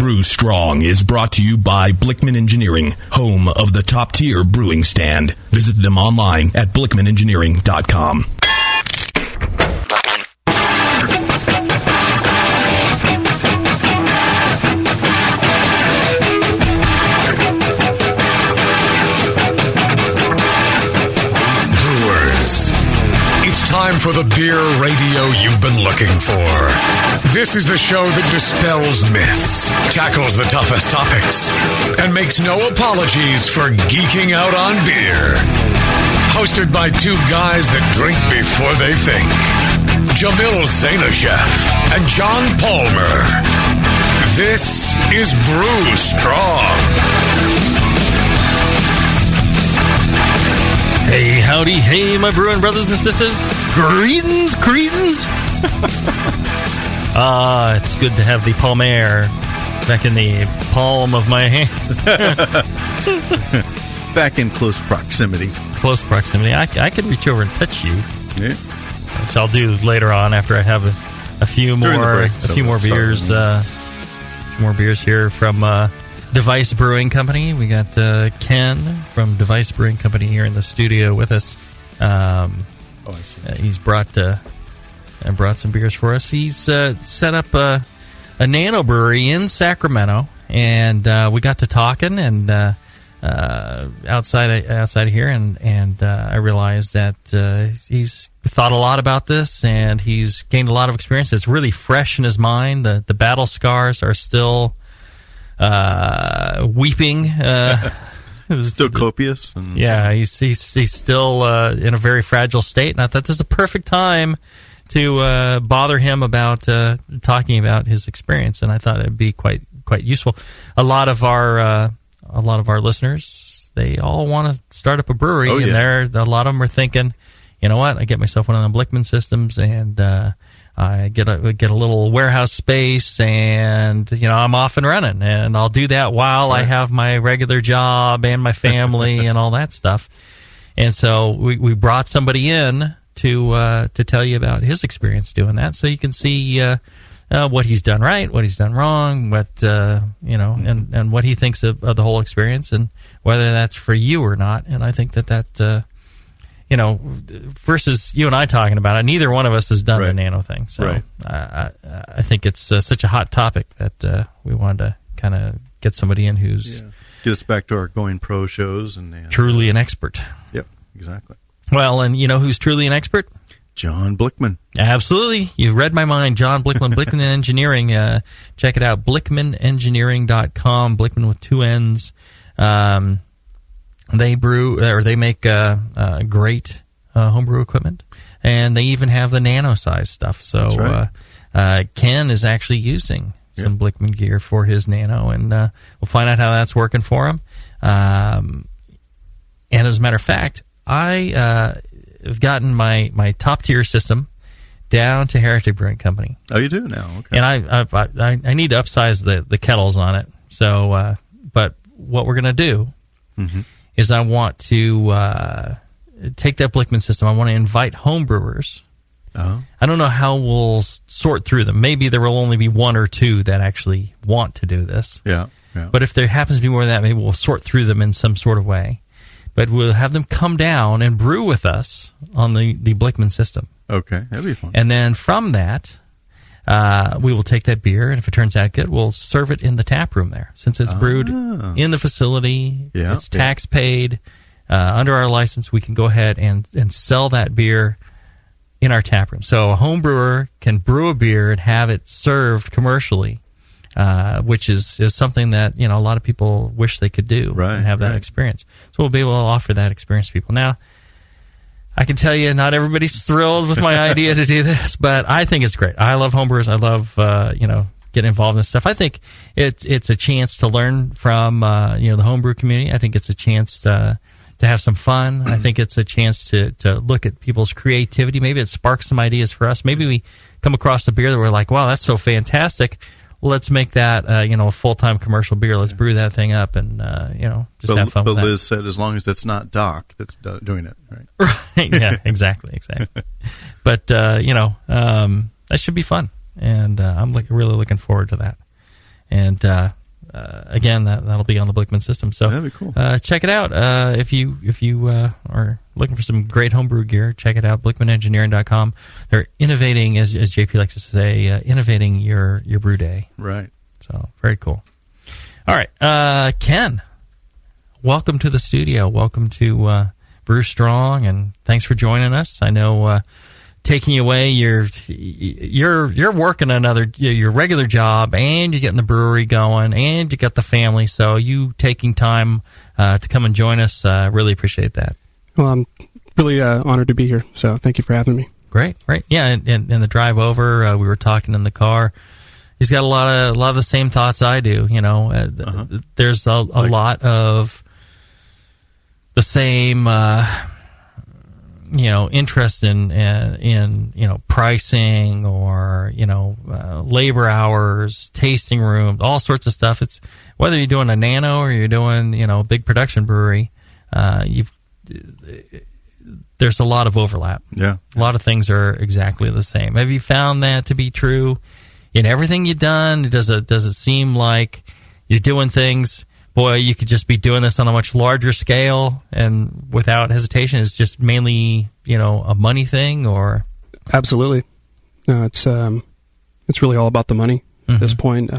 Brew Strong is brought to you by Blickman Engineering, home of the top-tier brewing stand. Visit them online at blickmanengineering.com. Time for the beer radio you've been looking for. This is the show that dispels myths, tackles the toughest topics, and makes no apologies for geeking out on beer. Hosted by two guys that drink before they think, Jamil and John Palmer. This is Brew Strong. Hey, howdy, hey, my brewing brothers and sisters. Greetings. It's good to have the Palmer back in the palm of my hand. Back in close proximity. I could reach over and touch you. Yeah. Which I'll do later on after I have a few more beers. More beers here from Device Brewing Company. We got Ken from Device Brewing Company here in the studio with us. I see. He's brought some beers for us. He's set up a nano-brewery in Sacramento, and we got to talking and outside here, and I realized that he's thought a lot about this, and he's gained a lot of experience. It's really fresh in his mind. The battle scars are still weeping. Still copious. Yeah, he's still in a very fragile state, and I thought this is the perfect time to bother him about talking about his experience, and I thought it'd be quite useful. A lot of our listeners, they all want to start up a brewery, and a lot of them are thinking, you know what, I get myself one of them Blickman systems, and I get a little warehouse space, and I'm off and running, and I'll do that while I have my regular job and my family and all that stuff. And so we brought somebody in to tell you about his experience doing that, so you can see what he's done right, what he's done wrong, what and what he thinks of the whole experience, and whether that's for you or not. And I think that versus you and I talking about it, neither one of us has done the nano thing. So I think it's such a hot topic that we wanted to kind of get somebody in who's get us back to our Going Pro shows and truly an expert. Yep, exactly. Well, and you know who's truly an expert? John Blickman. Absolutely. You read my mind. John Blickman, Blickman Engineering. Check it out, blickmanengineering.com, Blickman with two N's. They make great homebrew equipment, and they even have the nano size stuff. So Ken is actually using some Blickman gear for his nano, and we'll find out how that's working for him. And as a matter of fact, I have gotten my top tier system down to Heritage Brewing Company. Oh, you do now? Okay. And I need to upsize the kettles on it. So, but what we're going to do is I want to take that Blickman system. I want to invite homebrewers. I don't know how we'll sort through them. Maybe there will only be one or two that actually want to do this. Yeah. But if there happens to be more than that, maybe we'll sort through them in some sort of way. But we'll have them come down and brew with us on the Blickman system. Okay, that'd be fun. And then from that, we will take that beer, and if it turns out good, we'll serve it in the tap room there. Since it's brewed in the facility, it's tax paid, under our license, we can go ahead and sell that beer in our tap room. So a home brewer can brew a beer and have it served commercially, which is something that a lot of people wish they could do and have that experience. So we'll be able to offer that experience to people. Now, I can tell you, not everybody's thrilled with my idea to do this, but I think it's great. I love homebrewers. I love, getting involved in this stuff. I think it's a chance to learn from, the homebrew community. I think it's a chance to have some fun. I think it's a chance to look at people's creativity. Maybe it sparks some ideas for us. Maybe we come across a beer that we're like, wow, that's so fantastic. Let's make that, a full-time commercial beer. Let's brew that thing up and, just have fun with that. But Liz said as long as it's not Doc that's doing it, right? Right, yeah, exactly. But, that should be fun, and I'm really looking forward to that. And again, that'll be on the Blickman system. So that'd be cool. Check it out. If you are looking for some great homebrew gear, check it out. BlickmanEngineering.com. They're innovating, as JP likes to say, innovating your brew day. Right. So very cool. All right, Ken, welcome to the studio. Welcome to Brew Strong, and thanks for joining us. I know taking you away, you're working your regular job, and you're getting the brewery going, and you got the family. So you taking time to come and join us, really appreciate that. Well, I'm really honored to be here. So thank you for having me. Great. Yeah, and the drive over, we were talking in the car. He's got a lot of the same thoughts I do. You know, there's a lot of the same, interest in pricing or labor hours, tasting rooms, all sorts of stuff. It's whether you're doing a nano or you're doing a big production brewery, there's a lot of overlap. Yeah, a lot of things are exactly the same. Have you found that to be true in everything you've done? Does it seem like you're doing things? Boy, you could just be doing this on a much larger scale and without hesitation. It's just mainly, a money thing, or absolutely. No, it's really all about the money at this point.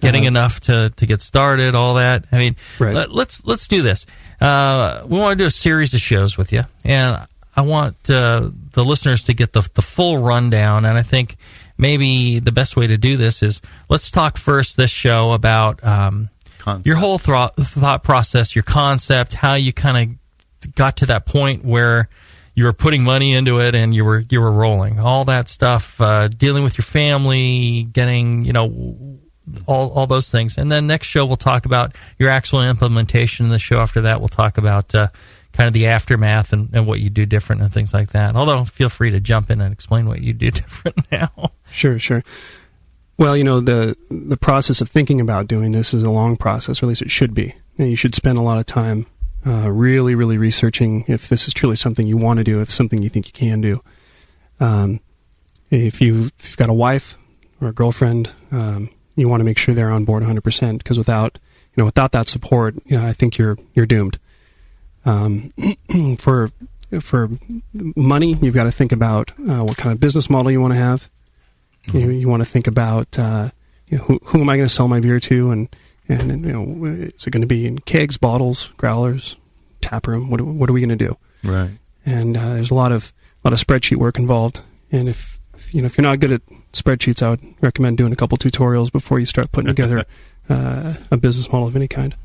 Getting enough to get started, all that. I mean, right. Let's do this. We want to do a series of shows with you, and I want the listeners to get the full rundown. And I think maybe the best way to do this is let's talk first this show about your whole thought process, your concept, how you kind of got to that point where you were putting money into it and you were rolling, all that stuff, dealing with your family, getting all those things. And then next show we'll talk about your actual implementation. The show after that we'll talk about kind of the aftermath and what you do different and things like that. Although feel free to jump in and explain what you do different now. Sure. Well, the process of thinking about doing this is a long process, or at least it should be. You should spend a lot of time really, really researching if this is truly something you want to do, if something you think you can do. If you've got a wife or a girlfriend, you want to make sure they're on board 100%, because without that support, I think you're doomed. For money, you've got to think about what kind of business model you want to have. You want to think about who am I going to sell my beer to, and is it going to be in kegs, bottles, growlers, tap room? What are we going to do? Right. And there's a lot of spreadsheet work involved. And if you're not good at spreadsheets, I would recommend doing a couple tutorials before you start putting together a business model of any kind.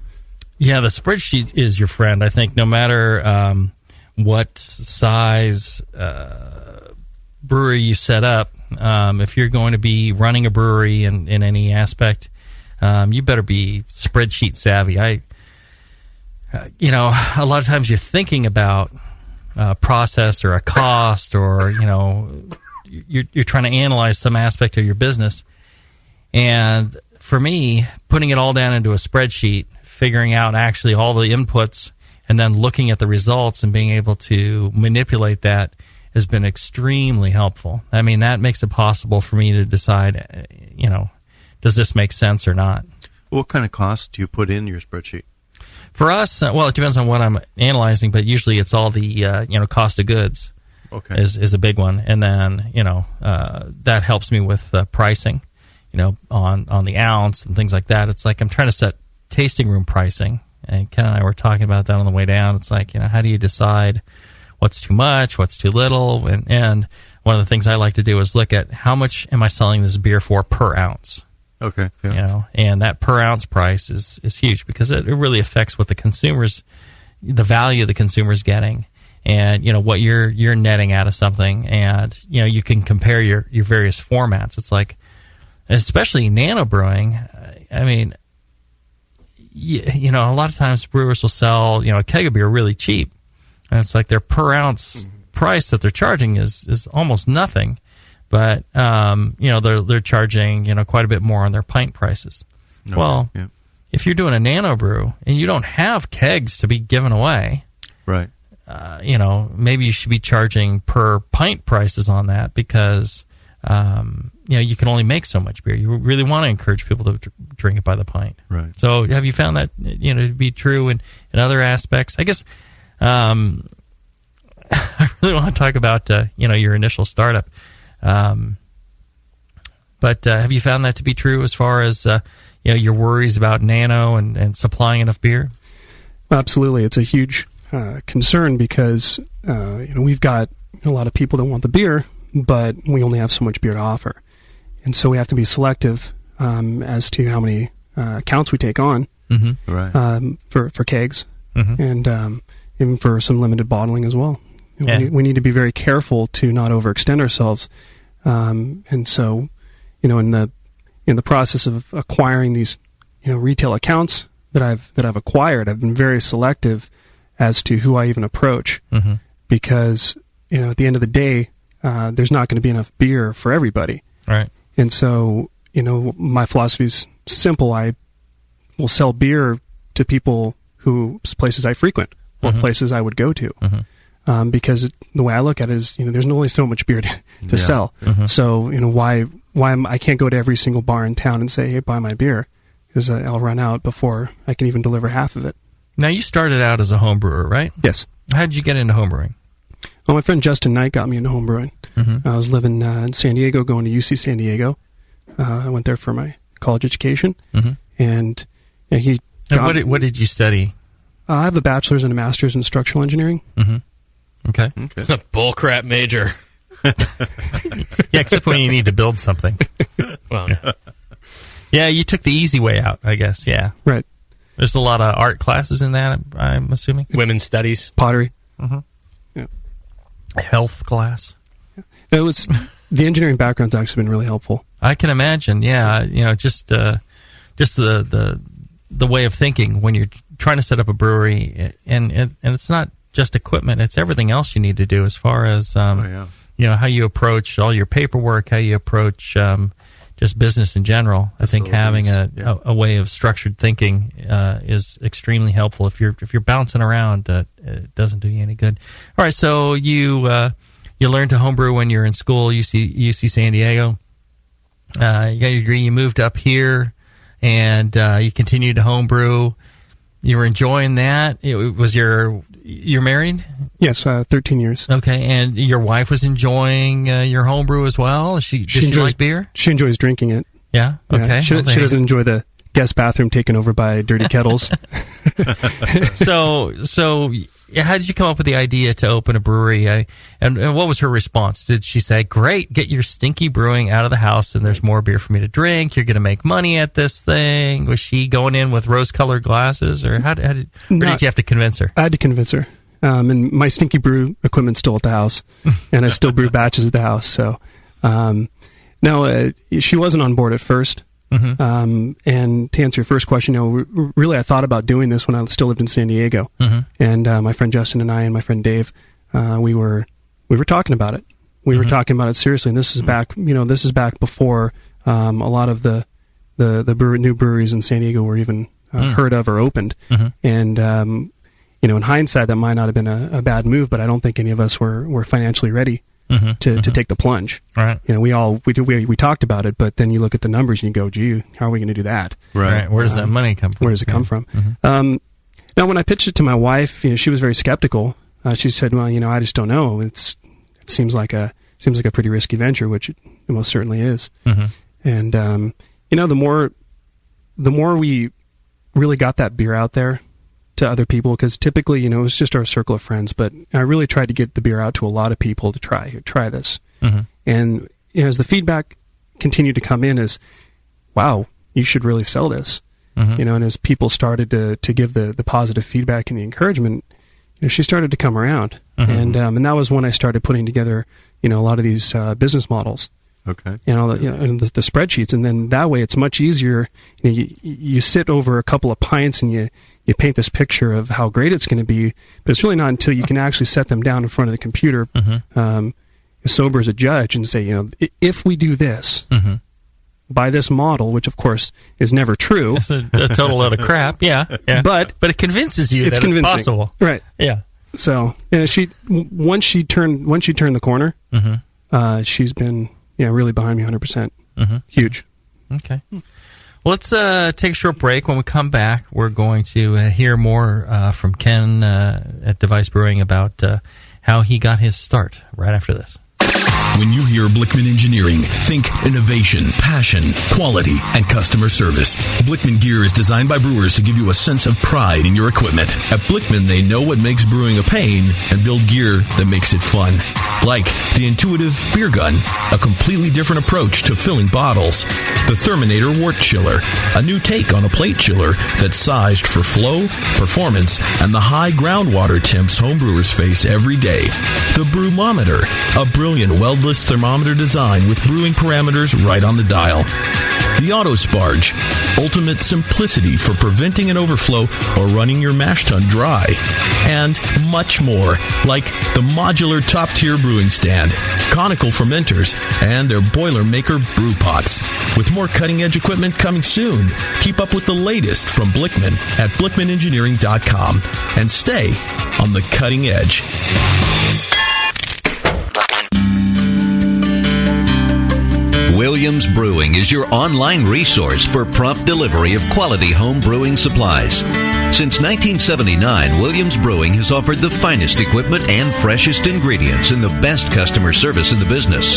Yeah, the spreadsheet is your friend. I think no matter what size brewery you set up, if you're going to be running a brewery in any aspect, you better be spreadsheet savvy. A lot of times you're thinking about a process or a cost, or you're trying to analyze some aspect of your business. And for me, putting it all down into a spreadsheet, figuring out actually all the inputs, and then looking at the results and being able to manipulate that has been extremely helpful. I mean, that makes it possible for me to decide, does this make sense or not? What kind of costs do you put in your spreadsheet? For us, it depends on what I'm analyzing, but usually it's all the, cost of goods. Okay. Is a big one. And then, that helps me with pricing, on the ounce and things like that. It's like I'm trying to set tasting room pricing, and Ken and I were talking about that on the way down. It's like, how do you decide what's too much, what's too little? And one of the things I like to do is look at how much am I selling this beer for per ounce. Okay. Yeah. And that per ounce price is huge, because it really affects what the value the consumer's getting, and what you're netting out of something. And you can compare your various formats. It's like, especially nano brewing, I mean, a lot of times brewers will sell a keg of beer really cheap, and it's like their per ounce price that they're charging is almost nothing. But they're charging quite a bit more on their pint prices. Okay. Well, yeah. If you're doing a nano brew and you don't have kegs to be given away, right? Maybe you should be charging per pint prices on that, because you can only make so much beer. You really want to encourage people to drink it by the pint. Right. So have you found that, to be true in other aspects? I guess I really want to talk about, your initial startup. But have you found that to be true as far as, your worries about nano and supplying enough beer? Absolutely. It's a huge concern because, we've got a lot of people that want the beer, but we only have so much beer to offer. And so we have to be selective as to how many accounts we take on for kegs and even for some limited bottling as well. We need to be very careful to not overextend ourselves. And so, in the process of acquiring these, retail accounts that I've acquired, I've been very selective as to who I even approach because, at the end of the day, there's not going to be enough beer for everybody. Right. And so, my philosophy is simple. I will sell beer to people whose places I frequent or places I would go to. Because the way I look at it is, there's only so much beer to sell. So, why I can't go to every single bar in town and say, hey, buy my beer, because I'll run out before I can even deliver half of it. Now, you started out as a home brewer, right? Yes. How did you get into homebrewing? Well, my friend Justin Knight got me into homebrewing. I was living in San Diego, going to UC San Diego. I went there for my college education, and he. What did you study? I have a bachelor's and a master's in structural engineering. Okay. Bullcrap major. Yeah, except when you need to build something. Well, yeah, you took the easy way out, I guess. Yeah. Right. There's a lot of art classes in that, I'm assuming. Women's studies. Pottery. Yeah. Health class. It was the engineering background's actually been really helpful. I can imagine. Yeah, just the way of thinking when you're trying to set up a brewery, and it's not just equipment; it's everything else you need to do as far as how you approach all your paperwork, how you approach just business in general. I think having a way of structured thinking is extremely helpful. If you're bouncing around, it doesn't do you any good. All right, so you learned to homebrew when you're in school, UC San Diego. You got your degree. You moved up here, and you continued to homebrew. You were enjoying that. You're married? Yes, 13 years. Okay, and your wife was enjoying your homebrew as well? Does she like beer? She enjoys drinking it. Yeah? Okay. Yeah, she doesn't enjoy the guest bathroom taken over by dirty kettles. So how did you come up with the idea to open a brewery? And what was her response? Did she say, great, get your stinky brewing out of the house and there's more beer for me to drink, you're going to make money at this thing? Was she going in with rose-colored glasses? Or did you have to convince her? I had to convince her. And my stinky brew equipment's still at the house, and I still brew batches at the house. So, no, she wasn't on board at first. And to answer your first question, really I thought about doing this when I still lived in San Diego. And my friend Justin and I and my friend Dave, we were talking about it. We were talking about it seriously. And this is back, before a lot of the new breweries in San Diego were even heard of or opened. And in hindsight, that might not have been a bad move, but I don't think any of us were financially ready to take the plunge. Right. We talked about it, but then you look at the numbers and you go, gee, how are we going to do that? Right. Where does that money come from? Where does it come from? Now, when I pitched it to my wife, she was very skeptical. She said, well, I just don't know. It seems like a pretty risky venture, which it most certainly is. And, the more we really got that beer out there to other people, because typically, it was just our circle of friends, but I really tried to get the beer out to a lot of people to try this. And as the feedback continued to come in as, wow, you should really sell this. And as people started to give the positive feedback and the encouragement, she started to come around. And that was when I started putting together, a lot of these business models. Okay. And all and the spreadsheets, and then that way it's much easier. You sit over a couple of pints and you paint this picture of how great it's going to be, but it's really not until you can actually set them down in front of the computer, sober as a judge, and say, if we do this by this model, which of course is never true, it's a total load of crap. Yeah. But it convinces you that it's possible, right? Yeah. So once she turned the corner, she's been really behind me 100%. Huge. Okay. Well, let's take a short break. When we come back, we're going to hear more from Ken at Device Brewing about how he got his start right after this. When you hear Blickman Engineering, think innovation, passion, quality, and customer service. Blickman gear is designed by brewers to give you a sense of pride in your equipment. At Blickman, they know what makes brewing a pain and build gear that makes it fun. Like the intuitive beer gun, a completely different approach to filling bottles. The Therminator Wort Chiller, a new take on a plate chiller that's sized for flow, performance, and the high groundwater temps homebrewers face every day. The Brewmometer, a brilliant weldless thermometer design with brewing parameters right on the dial. The Autosparge, ultimate simplicity for preventing an overflow or running your mash tun dry. And much more, like the modular top-tier brewing stand, conical fermenters, and their Boilermaker brew pots. With more cutting-edge equipment coming soon, keep up with the latest from Blickman at blickmanengineering.com and stay on the cutting edge. Williams Brewing is your online resource for prompt delivery of quality home brewing supplies. Since 1979, Williams Brewing has offered the finest equipment and freshest ingredients and the best customer service in the business.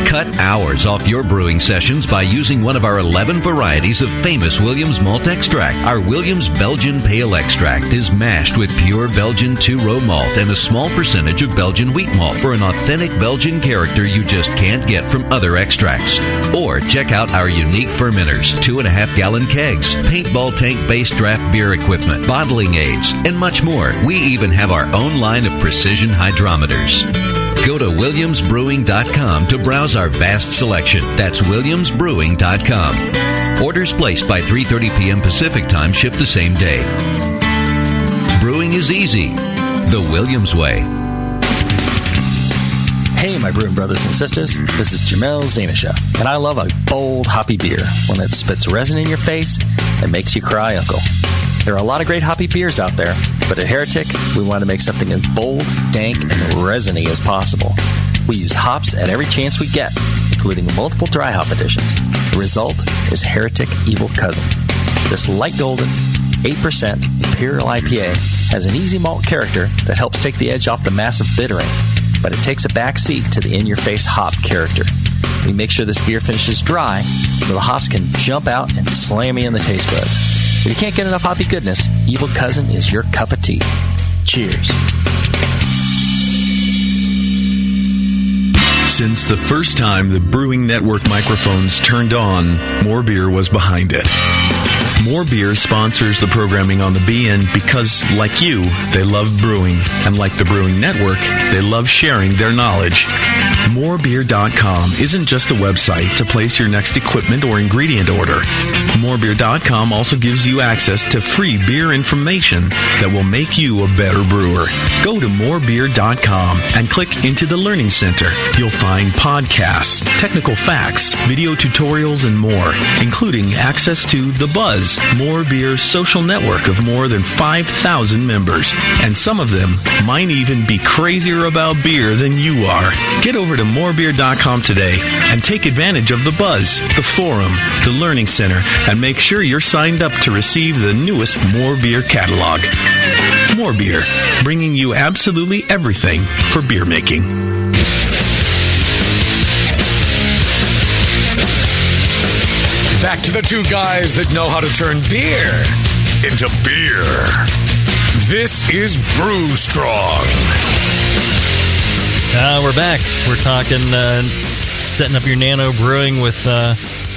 Cut hours off your brewing sessions by using one of our 11 varieties of famous Williams malt extract. Our Williams Belgian Pale Extract is mashed with pure Belgian two-row malt and a small percentage of Belgian wheat malt for an authentic Belgian character you just can't get from other extracts. Or check out our unique fermenters, 2.5-gallon kegs, paintball tank-based draft beer equipment, bottling aids, and much more. We even have our own line of precision hydrometers. Go to williamsbrewing.com to browse our vast selection. That's williamsbrewing.com. Orders placed by 3:30 p.m. Pacific Time ship the same day. Brewing is easy. The Williams way. Hey, my brewing brothers and sisters. This is Jamil and I love a bold, hoppy beer, one that spits resin in your face and makes you cry uncle. There are a lot of great hoppy beers out there, but at Heretic, we want to make something as bold, dank, and resiny as possible. We use hops at every chance we get, including multiple dry hop additions. The result is Heretic Evil Cousin. This light golden, 8% Imperial IPA has an easy malt character that helps take the edge off the massive bittering, but it takes a back seat to the in-your-face hop character. We make sure this beer finishes dry so the hops can jump out and slam you in the taste buds. If you can't get enough hoppy goodness, Evil Cousin is your cup of tea. Cheers. Since the first time the Brewing Network microphones turned on, More Beer was behind it. More Beer sponsors the programming on the BN because, like you, they love brewing. And like the Brewing Network, they love sharing their knowledge. Morebeer.com isn't just a website to place your next equipment or ingredient order. Morebeer.com also gives you access to free beer information that will make you a better brewer. Go to morebeer.com and click into the Learning Center. You'll find podcasts, technical facts, video tutorials, and more, including access to The Buzz, More Beer's social network of more than 5,000 members. And some of them might even be crazier about beer than you are. Get over to morebeer.com today and take advantage of The Buzz, the forum, the Learning Center, and make sure you're signed up to receive the newest More Beer catalog. More Beer, bringing you absolutely everything for beer making. Back to the two guys that know how to turn beer into beer. This is Brew Strong. We're back. We're talking setting up your nano brewing with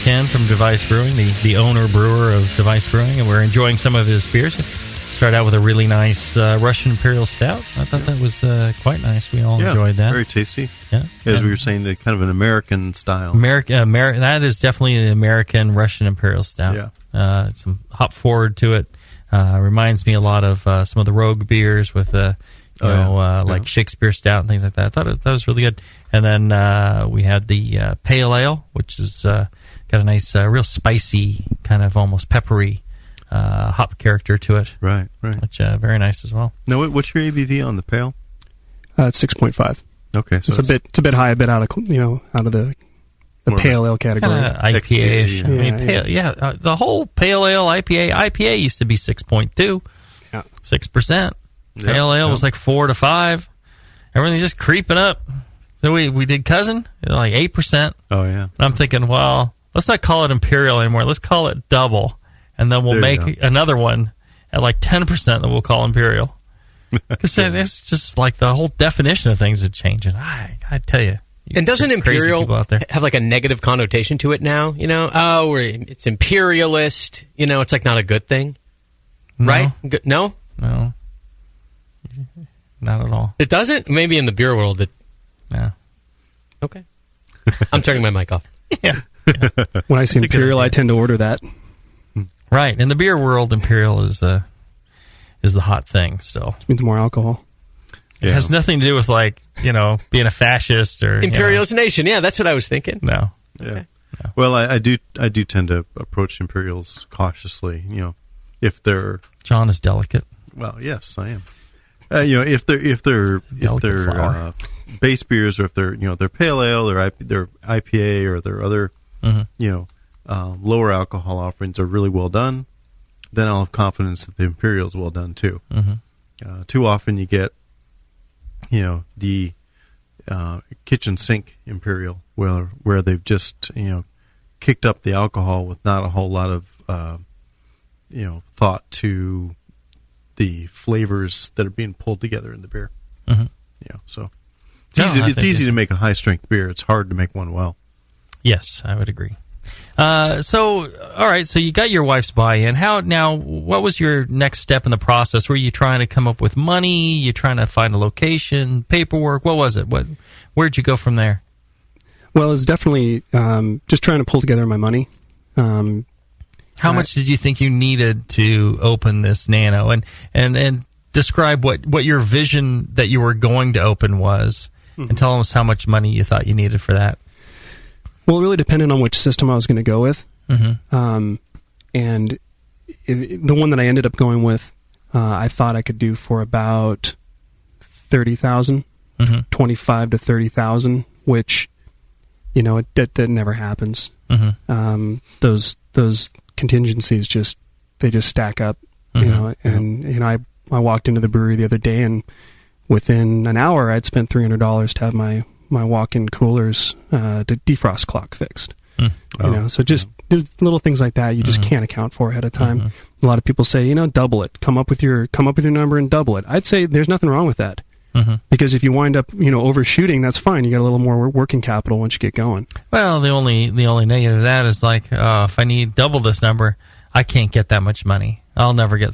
Ken from Device Brewing, the owner brewer of Device Brewing, and we're enjoying some of his beers. Start out with a really nice Russian Imperial Stout. I thought that was quite nice. We all enjoyed that. Very tasty. Yeah, as we were saying, kind of an American style. That is definitely the American Russian Imperial Stout. Yeah, some hop forward to it. Reminds me a lot of some of the Rogue beers with like Shakespeare Stout and things like that. I thought that was really good. And then we had the Pale Ale, which is got a nice, real spicy, kind of almost peppery hop character to it. Right. Which very nice as well. Now, what's your ABV on the Pale? It's 6.5. Okay, so it's a bit high, a bit out of the the pale ale category. IPA-ish. Yeah. I mean, the whole pale ale IPA used to be 6.2, 6%. Pale ale was like 4 to 5. Everything's just creeping up. So we did Cousin, like 8%. Oh, yeah. And I'm thinking, well, let's not call it Imperial anymore. Let's call it Double. And then we'll make another one at like 10% that we'll call Imperial. Because it's just like the whole definition of things is changing. I tell you. And doesn't Imperial have like a negative connotation to it now? You know, it's imperialist. You know, it's like not a good thing, right? No, not at all. It doesn't. Maybe in the beer world, yeah. Okay, I'm turning my mic off. Yeah. When I see Imperial, I tend to order that. Right. In the beer world, Imperial is the hot thing still. It means more alcohol. Yeah. It has nothing to do with, like, you know, being a fascist or imperialist nation. Yeah, that's what I was thinking. No. Yeah. Okay. No. Well, I do tend to approach Imperials cautiously. You know, if they're John is delicate. Well, yes, I am. You know, if they're base beers, or if they're pale ale, or their IPA, or their other lower alcohol offerings are really well done, then I'll have confidence that the Imperial is well done too. Mm-hmm. Too often you get, the kitchen sink Imperial where they've just kicked up the alcohol with not a whole lot of thought to the flavors that are being pulled together in the beer. Mm-hmm. So it's easy to make a high strength beer. It's hard to make one well. Yes, I would agree. So you got your wife's buy-in. What was your next step in the process? Were you trying to come up with money? You trying to find a location, paperwork? What was it? Where'd you go from there? Well, it's definitely just trying to pull together my money. How much did you think you needed to open this Nano? And describe what your vision that you were going to open was, and tell us how much money you thought you needed for that. Well, it really depended on which system I was going to go with. Mm-hmm. And the one that I ended up going with, I thought I could do for about $30,000, 25 to 30,000, which, that never happens. Mm-hmm. Those contingencies just stack up, and I walked into the brewery the other day, and within an hour I'd spent $300 to have my walk-in coolers to defrost clock fixed. So just there's little things like that you just can't account for ahead of time. A lot of people say, double it, come up with your number and double it. I'd say there's nothing wrong with that. Because if you wind up, overshooting, that's fine. You got a little more working capital once you get going. Well, the only negative to that is like, if I need double this number, I can't get that much money. I'll never get.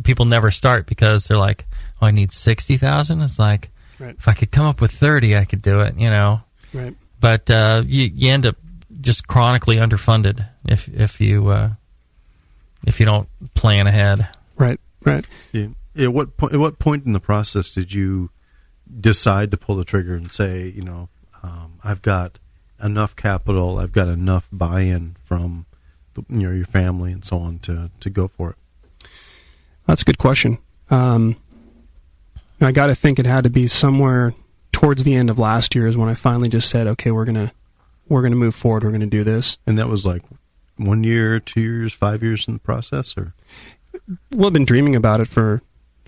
People never start because they're like, I need 60,000. It's like, right. If I could come up with 30, I could do it. Right. But you end up just chronically underfunded if you don't plan ahead. Right. Yeah. At what point in the process did you decide to pull the trigger and say, I've got enough capital, I've got enough buy-in from your family and so on to go for it? That's a good question. I got to think it had to be somewhere towards the end of last year is when I finally just said, okay, we're gonna move forward. We're gonna do this. And that was like 1 year, 2 years, 5 years in the process, or? Well, I've been dreaming about it for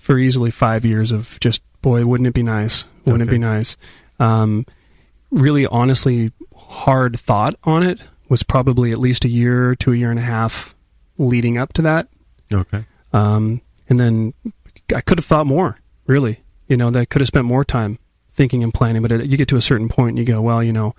easily 5 years of just, boy, wouldn't it be nice? Wouldn't it be nice? Really, honestly, hard thought on it was probably at least a year to a year and a half leading up to that. Okay. And then I could have thought more, really. That I could have spent more time thinking and planning, but you get to a certain point and you go, well,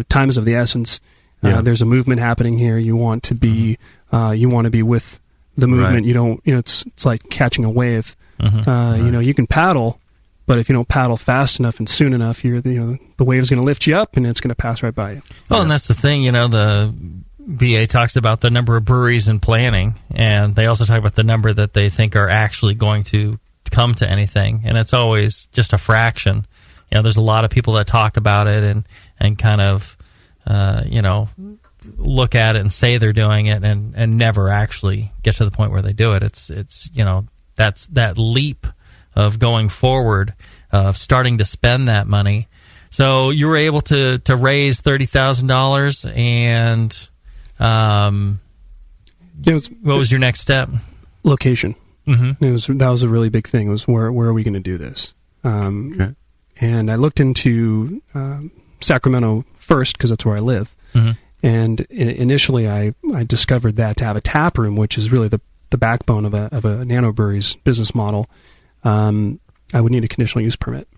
time is of the essence. There's a movement happening here. You want to be with the movement. Right. You don't, it's like catching a wave. You can paddle, but if you don't paddle fast enough and soon enough, the wave's going to lift you up and it's going to pass right by you. Well, and that's the thing, the BA talks about the number of breweries in planning, and they also talk about the number that they think are actually going to come to anything, and it's always just a fraction. There's a lot of people that talk about it and kind of, look at it and say they're doing it and never actually get to the point where they do it. It's that's that leap of going forward, of starting to spend that money So you were able to raise $30,000, and what was your next step? Location. Mm-hmm. That was a really big thing. It was where are we going to do this? Okay. And I looked into Sacramento first because that's where I live. Mm-hmm. And initially, I discovered that to have a tap room, which is really the backbone of a nano-brewery's business model, I would need a conditional use permit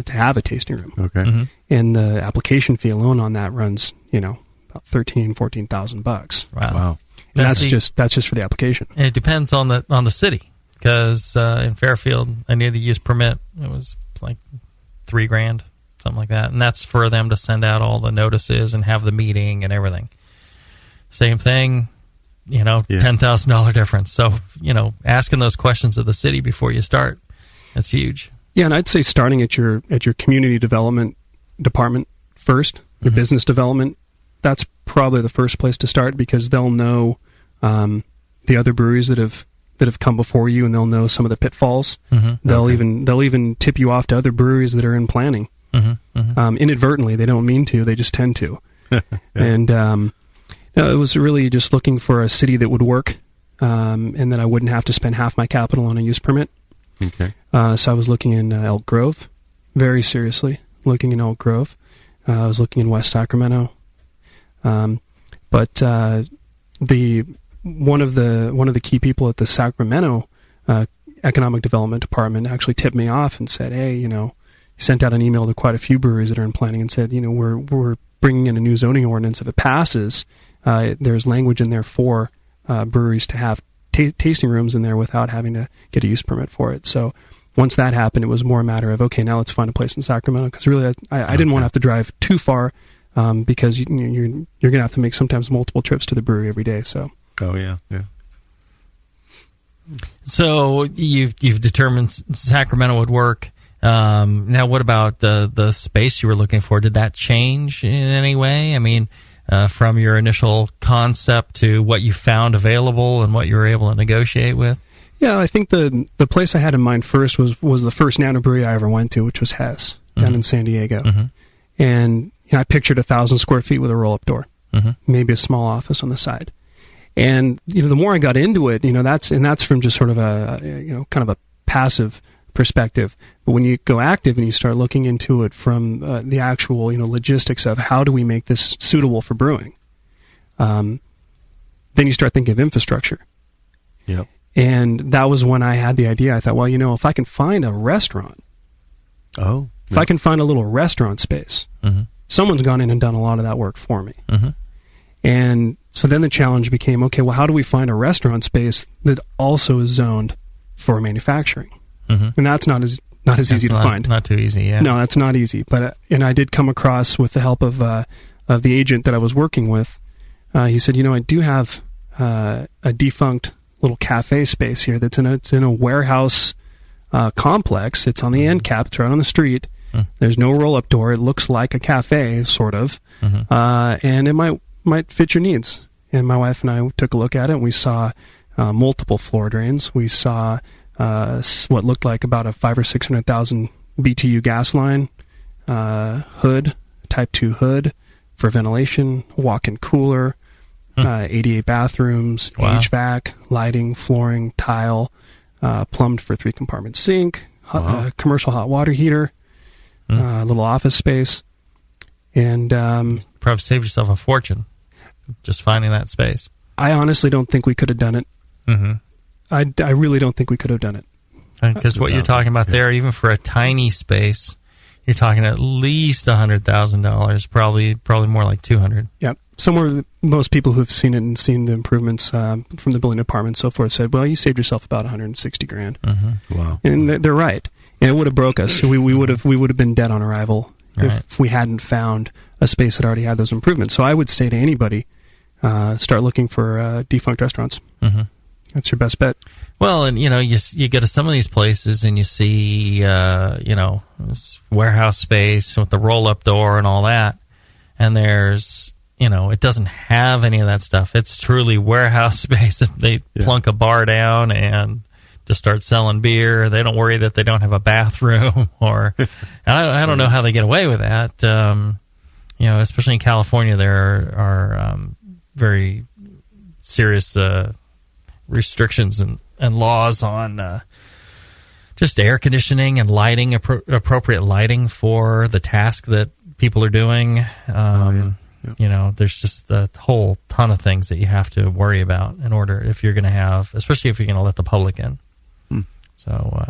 to have a tasting room. Okay. Mm-hmm. And the application fee alone on that runs, about $13,000-$14,000. Wow. And that's just for the application. And it depends on the city, because in Fairfield, I needed a use permit. It was like $3,000, something like that, and that's for them to send out all the notices and have the meeting and everything. Same thing, $10,000 difference. So asking those questions of the city before you start, that's huge. Yeah, and I'd say starting at your community development department first, your mm-hmm. business development. That's probably the first place to start, because they'll know the other breweries that have come before you, and they'll know some of the pitfalls. Mm-hmm. They'll even tip you off to other breweries that are in planning. Mm-hmm. Mm-hmm. Inadvertently, they don't mean to; they just tend to. Yeah. And it was really just looking for a city that would work, and that I wouldn't have to spend half my capital on a use permit. Okay. So I was looking in Elk Grove, very seriously looking in Elk Grove. I was looking in West Sacramento. But one of the key people at the Sacramento Economic Development Department actually tipped me off and said, "Hey, he sent out an email to quite a few breweries that are in planning and said, we're bringing in a new zoning ordinance. If it passes, there's language in there for breweries to have tasting rooms in there without having to get a use permit for it." So once that happened, it was more a matter of, okay, now let's find a place in Sacramento, because really I didn't want to have to drive too far. Because you're going to have to make sometimes multiple trips to the brewery every day. So. Oh yeah. So you've determined Sacramento would work. Now, what about the space you were looking for? Did that change in any way? I mean, from your initial concept to what you found available and what you were able to negotiate with. Yeah, I think the place I had in mind first was the first nano brewery I ever went to, which was Hess down mm-hmm. in San Diego, mm-hmm. and. I pictured 1,000 square feet with a roll-up door, mm-hmm. maybe a small office on the side. And the more I got into it, that's from just sort of a kind of a passive perspective. But when you go active and you start looking into it from the actual logistics of how do we make this suitable for brewing, then you start thinking of infrastructure. Yep. And that was when I had the idea. I thought, well, if I can find a restaurant, if I can find a little restaurant space. Mm-hmm. Someone's gone in and done a lot of that work for me. Mm-hmm. And so then the challenge became, okay, well, how do we find a restaurant space that also is zoned for manufacturing? Mm-hmm. And that's not as easy to find. Not too easy, yeah. No, that's not easy. But and I did come across, with the help of the agent that I was working with, he said, I do have a defunct little cafe space here that's in a warehouse complex. It's on the end cap. It's right on the street. There's no roll-up door. It looks like a cafe, sort of, mm-hmm. And it might fit your needs. And my wife and I took a look at it, and we saw multiple floor drains. We saw what looked like about a 500,000 or 600,000 BTU gas line, hood, Type 2 hood for ventilation, walk-in cooler, 88 bathrooms, wow. HVAC, lighting, flooring, tile, plumbed for 3-compartment sink, wow. Commercial hot water heater. A little office space, and probably saved yourself a fortune just finding that space. I honestly don't think we could have done it. Mm-hmm. I really don't think we could have done it. Because what you're talking about there, even for a tiny space, you're talking at least $100,000, probably more like $200,000. Yep. Somewhere, most people who've seen it and seen the improvements from the building department and so forth said, "Well, you saved yourself about $160,000." Mm-hmm. Wow. And they're right. And it would have broke us. We would have been dead on arrival if we hadn't found a space that already had those improvements. So I would say to anybody, start looking for defunct restaurants. Mm-hmm. That's your best bet. Well, and you get to some of these places and you see this warehouse space with the roll-up door and all that, and there's it doesn't have any of that stuff. It's truly warehouse space. They plunk a bar down and just start selling beer. They don't worry that they don't have a bathroom, and I don't know how they get away with that. Especially in California, there are very serious restrictions and laws on just air conditioning and lighting, appropriate lighting for the task that people are doing. There's just a whole ton of things that you have to worry about in order especially if you're going to let the public in. So,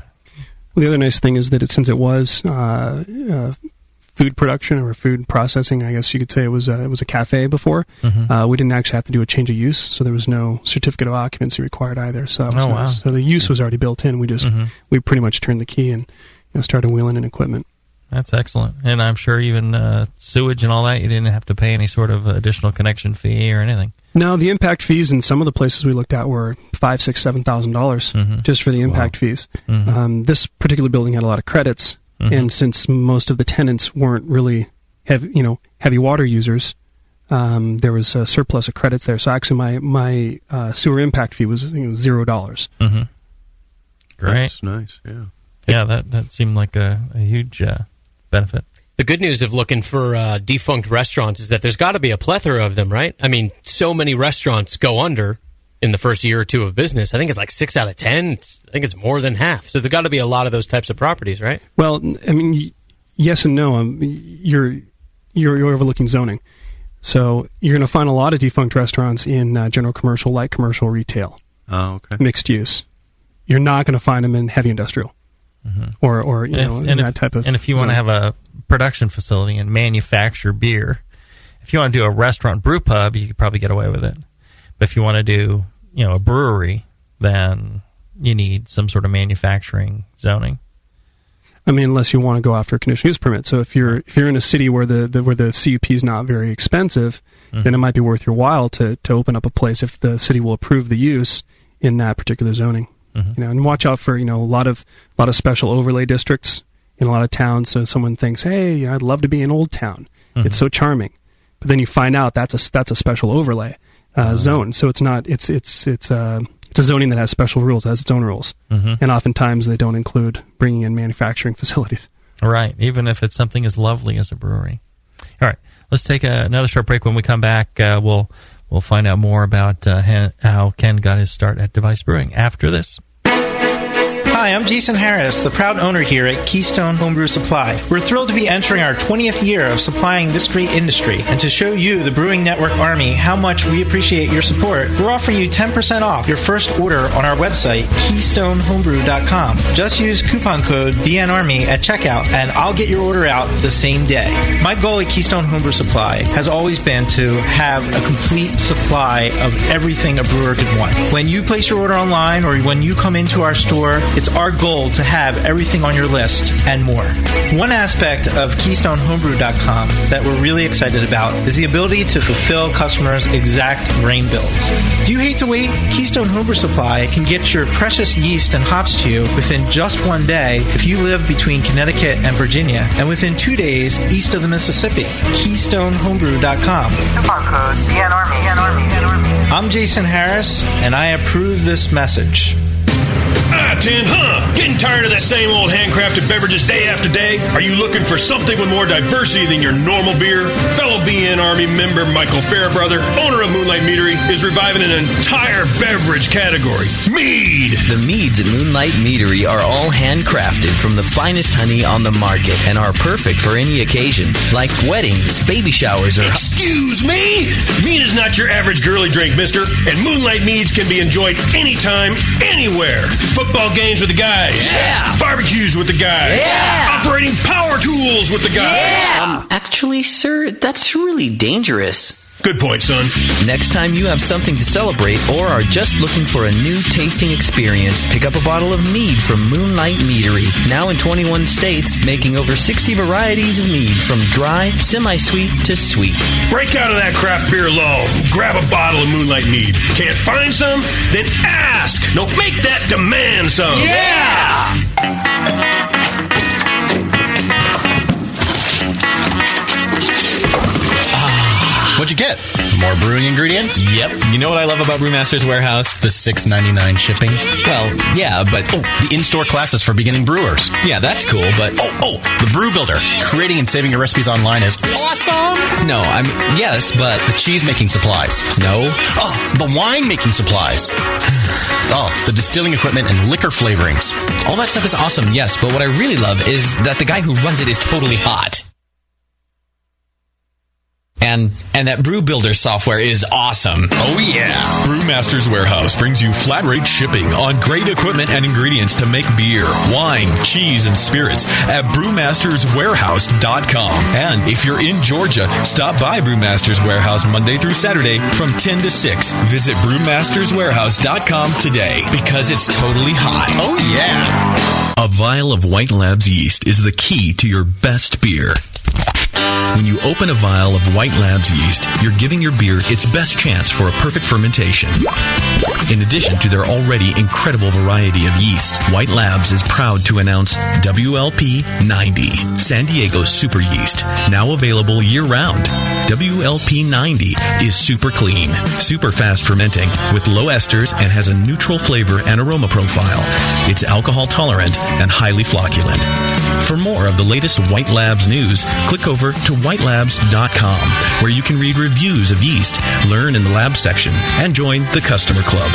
the other nice thing is that since it was food production or food processing, I guess you could say it was a cafe before. Mm-hmm. We didn't actually have to do a change of use, so there was no certificate of occupancy required either. So that was nice. Wow. So the use was already built in. We pretty much turned the key and started wheeling in equipment. That's excellent. And I'm sure even sewage and all that, you didn't have to pay any sort of additional connection fee or anything. No, the impact fees in some of the places we looked at were $5,000, $7,000 just for the impact fees. Mm-hmm. This particular building had a lot of credits, and since most of the tenants weren't really heavy water users, there was a surplus of credits there. So actually, my sewer impact fee was $0. Mm-hmm. Great, that's nice. Yeah, that seemed like a huge benefit. The good news of looking for defunct restaurants is that there's got to be a plethora of them, right? I mean, so many restaurants go under in the first year or two of business. I think it's like 6 out of 10. I think it's more than half. So there's got to be a lot of those types of properties, right? Well, I mean, yes and no. You're overlooking zoning. So you're going to find a lot of defunct restaurants in general commercial, light commercial, retail. Oh, okay. Mixed use. You're not going to find them in heavy industrial. Or that type of. And if you want to have a production facility and manufacture beer, if you want to do a restaurant brew pub, you could probably get away with it. But if you want to do a brewery, then you need some sort of manufacturing zoning. I mean, unless you want to go after a conditional use permit. So if you're in a city where the CUP is not very expensive, then it might be worth your while to open up a place if the city will approve the use in that particular zoning. And watch out for a lot of special overlay districts in a lot of towns. So someone thinks, hey, I'd love to be in Old Town. It's so charming, but then you find out that's a special overlay zone. So it's not. It's a zoning that has special rules. It has its own rules, and oftentimes they don't include bringing in manufacturing facilities. Right, even if it's something as lovely as a brewery. All right, let's take another short break. When we come back, we'll find out more about how Ken got his start at Device Brewing after this. Hi, I'm Jason Harris, the proud owner here at Keystone Homebrew Supply. We're thrilled to be entering our 20th year of supplying this great industry, and to show you, the Brewing Network Army, how much we appreciate your support, we're offering you 10% off your first order on our website, KeystoneHomebrew.com. Just use coupon code BNARMY at checkout, and I'll get your order out the same day. My goal at Keystone Homebrew Supply has always been to have a complete supply of everything a brewer could want. When you place your order online or when you come into our store, it's our goal to have everything on your list and more. One aspect of KeystoneHomebrew.com that we're really excited about is the ability to fulfill customers' exact grain bills. Do you hate to wait? Keystone Homebrew Supply can get your precious yeast and hops to you within just one day if you live between Connecticut and Virginia, and within 2 days east of the Mississippi. KeystoneHomebrew.com. Coupon code BNARMY. I'm Jason Harris, and I approve this message. Tim, getting tired of that same old handcrafted beverages day after day? Are you looking for something with more diversity than your normal beer? Fellow BN Army member Michael Fairbrother, owner of Moonlight Meadery, is reviving an entire beverage category, mead. The meads at Moonlight Meadery are all handcrafted from the finest honey on the market and are perfect for any occasion, like weddings, baby showers, or... Excuse me? Mead is not your average girly drink, mister, and Moonlight meads can be enjoyed anytime, anywhere. Football games with the guys. Yeah. Barbecues with the guys. Yeah. Operating power tools with the guys. Yeah. Actually, sir, that's really dangerous. Good point, son. Next time you have something to celebrate or are just looking for a new tasting experience, pick up a bottle of mead from Moonlight Meadery. Now in 21 states, making over 60 varieties of mead from dry, semi-sweet to sweet. Break out of that craft beer lull. Grab a bottle of Moonlight mead. Can't find some? Then ask. No, make that demand some. Yeah! What'd you get? More brewing ingredients? Yep. You know what I love about Brewmaster's Warehouse? The $6.99 shipping? Well, yeah, but... the in-store classes for beginning brewers. Yeah, that's cool, but... the Brew Builder. Creating and saving your recipes online is awesome! No, yes, but... The cheese-making supplies. No. The wine-making supplies. The distilling equipment and liquor flavorings. All that stuff is awesome, yes, but what I really love is that the guy who runs it is totally hot. And that Brew Builder software is awesome. Oh, yeah. Brewmaster's Warehouse brings you flat rate shipping on great equipment and ingredients to make beer, wine, cheese, and spirits at brewmasterswarehouse.com. And if you're in Georgia, stop by Brewmaster's Warehouse Monday through Saturday from 10 to 6. Visit brewmasterswarehouse.com today because it's totally hot. Oh, yeah. A vial of White Labs yeast is the key to your best beer. When you open a vial of White Labs yeast, you're giving your beer its best chance for a perfect fermentation. In addition to their already incredible variety of yeasts, White Labs is proud to announce WLP 90, San Diego's super yeast, now available year-round. WLP 90 is super clean, super fast fermenting, with low esters and has a neutral flavor and aroma profile. It's alcohol tolerant and highly flocculent. For more of the latest White Labs news, click over to whitelabs.com, where you can read reviews of yeast, learn in the lab section, and join the customer club.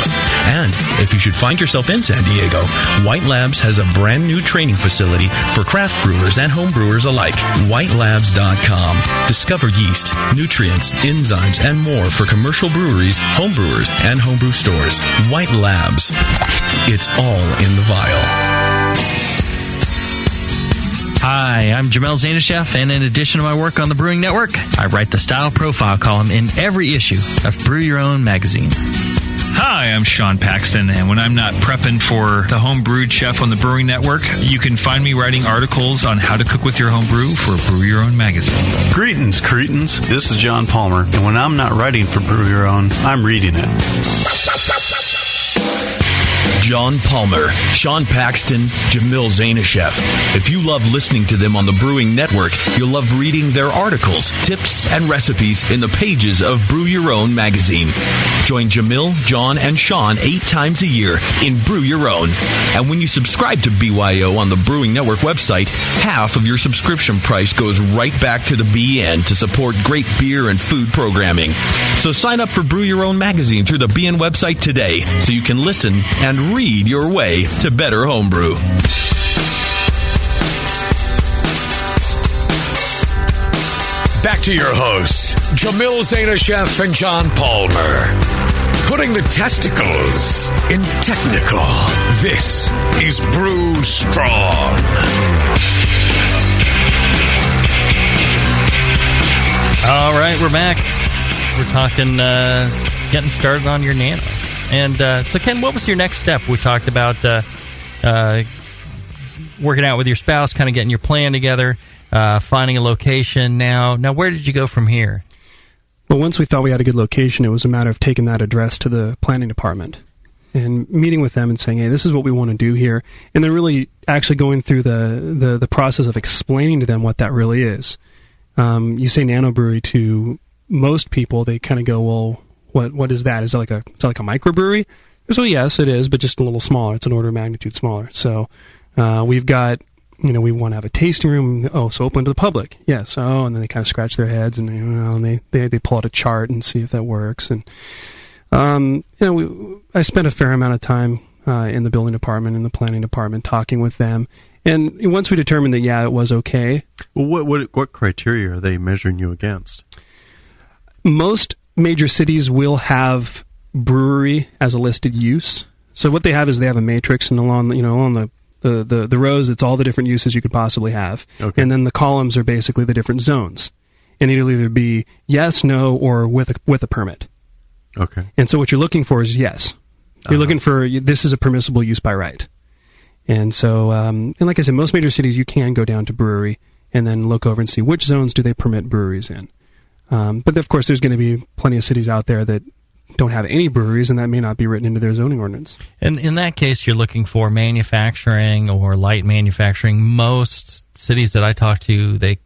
And if you should find yourself in San Diego, White Labs has a brand new training facility for craft brewers and home brewers alike. Whitelabs.com. Discover yeast, nutrients, enzymes, and more for commercial breweries, home brewers, and homebrew stores. White Labs. It's all in the vial. Hi, I'm Jamil Zainasheff, and in addition to my work on the Brewing Network, I write the Style Profile column in every issue of Brew Your Own magazine. Hi, I'm Sean Paxton, and when I'm not prepping for the Home Brewed Chef on the Brewing Network, you can find me writing articles on how to cook with your home brew for Brew Your Own magazine. Greetings, cretins. This is John Palmer, and when I'm not writing for Brew Your Own, I'm reading it. John Palmer, Sean Paxton, Jamil Zainasheff. If you love listening to them on the Brewing Network, you'll love reading their articles, tips, and recipes in the pages of Brew Your Own magazine. Join Jamil, John, and Sean 8 times a year in Brew Your Own. And when you subscribe to BYO on the Brewing Network website, half of your subscription price goes right back to the BN to support great beer and food programming. So sign up for Brew Your Own magazine through the BN website today so you can listen and read your way to better homebrew. Back to your hosts, Jamil Zainasheff and John Palmer. Putting the testicles in technical. This is Brew Strong. All right, we're back. We're talking getting started on your nano. And so, Ken, what was your next step? We talked about working out with your spouse, kind of getting your plan together, finding a location. Now, where did you go from here? Well, once we thought we had a good location, it was a matter of taking that address to the planning department and meeting with them and saying, hey, this is what we want to do here. And then really actually going through the process of explaining to them what that really is. You say nano-brewery to most people, they kind of go, well, what is that? Is it like a microbrewery? So yes, it is, but just a little smaller. It's an order of magnitude smaller. So we've got, we want to have a tasting room. Oh, so open to the public. Yes. Oh, and then they kind of scratch their heads and they pull out a chart and see if that works. And I spent a fair amount of time in the building department, in the planning department, talking with them. And once we determined that it was okay. Well, what criteria are they measuring you against? Most major cities will have brewery as a listed use. So what they have is they have a matrix, and along the rows, it's all the different uses you could possibly have. Okay. And then the columns are basically the different zones. And it'll either be yes, no, or with a permit. Okay. And so what you're looking for is yes. You're looking for, this is a permissible use by right. And so, and like I said, most major cities, you can go down to brewery and then look over and see which zones do they permit breweries in. But of course, there's going to be plenty of cities out there that don't have any breweries, and that may not be written into their zoning ordinance. And in that case, you're looking for manufacturing or light manufacturing. Most cities that I talk to, they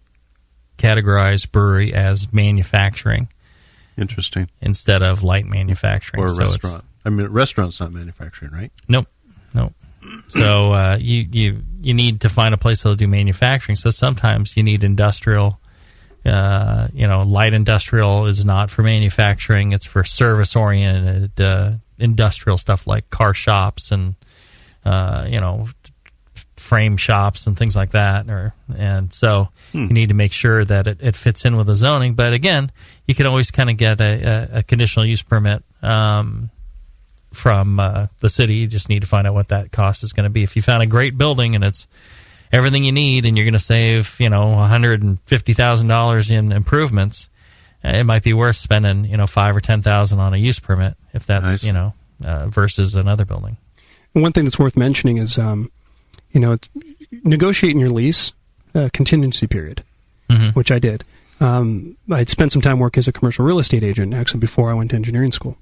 categorize brewery as manufacturing. Interesting. Instead of light manufacturing. Or a restaurant. I mean, a restaurant's not manufacturing, right? Nope. So you need to find a place that'll do manufacturing. So sometimes you need industrial. Light industrial is not for manufacturing. It's for service-oriented industrial stuff like car shops and frame shops and things like that. And so you need to make sure that it fits in with the zoning. But again, you can always kind of get a conditional use permit from the city. You just need to find out what that cost is going to be. If you found a great building and it's everything you need and you're going to save, $150,000 in improvements, it might be worth spending, $5,000 or $10,000 on a use permit if that's, versus another building. And one thing that's worth mentioning is, it's negotiating your lease contingency period, which I did. I'd spent some time working as a commercial real estate agent, actually, before I went to engineering school.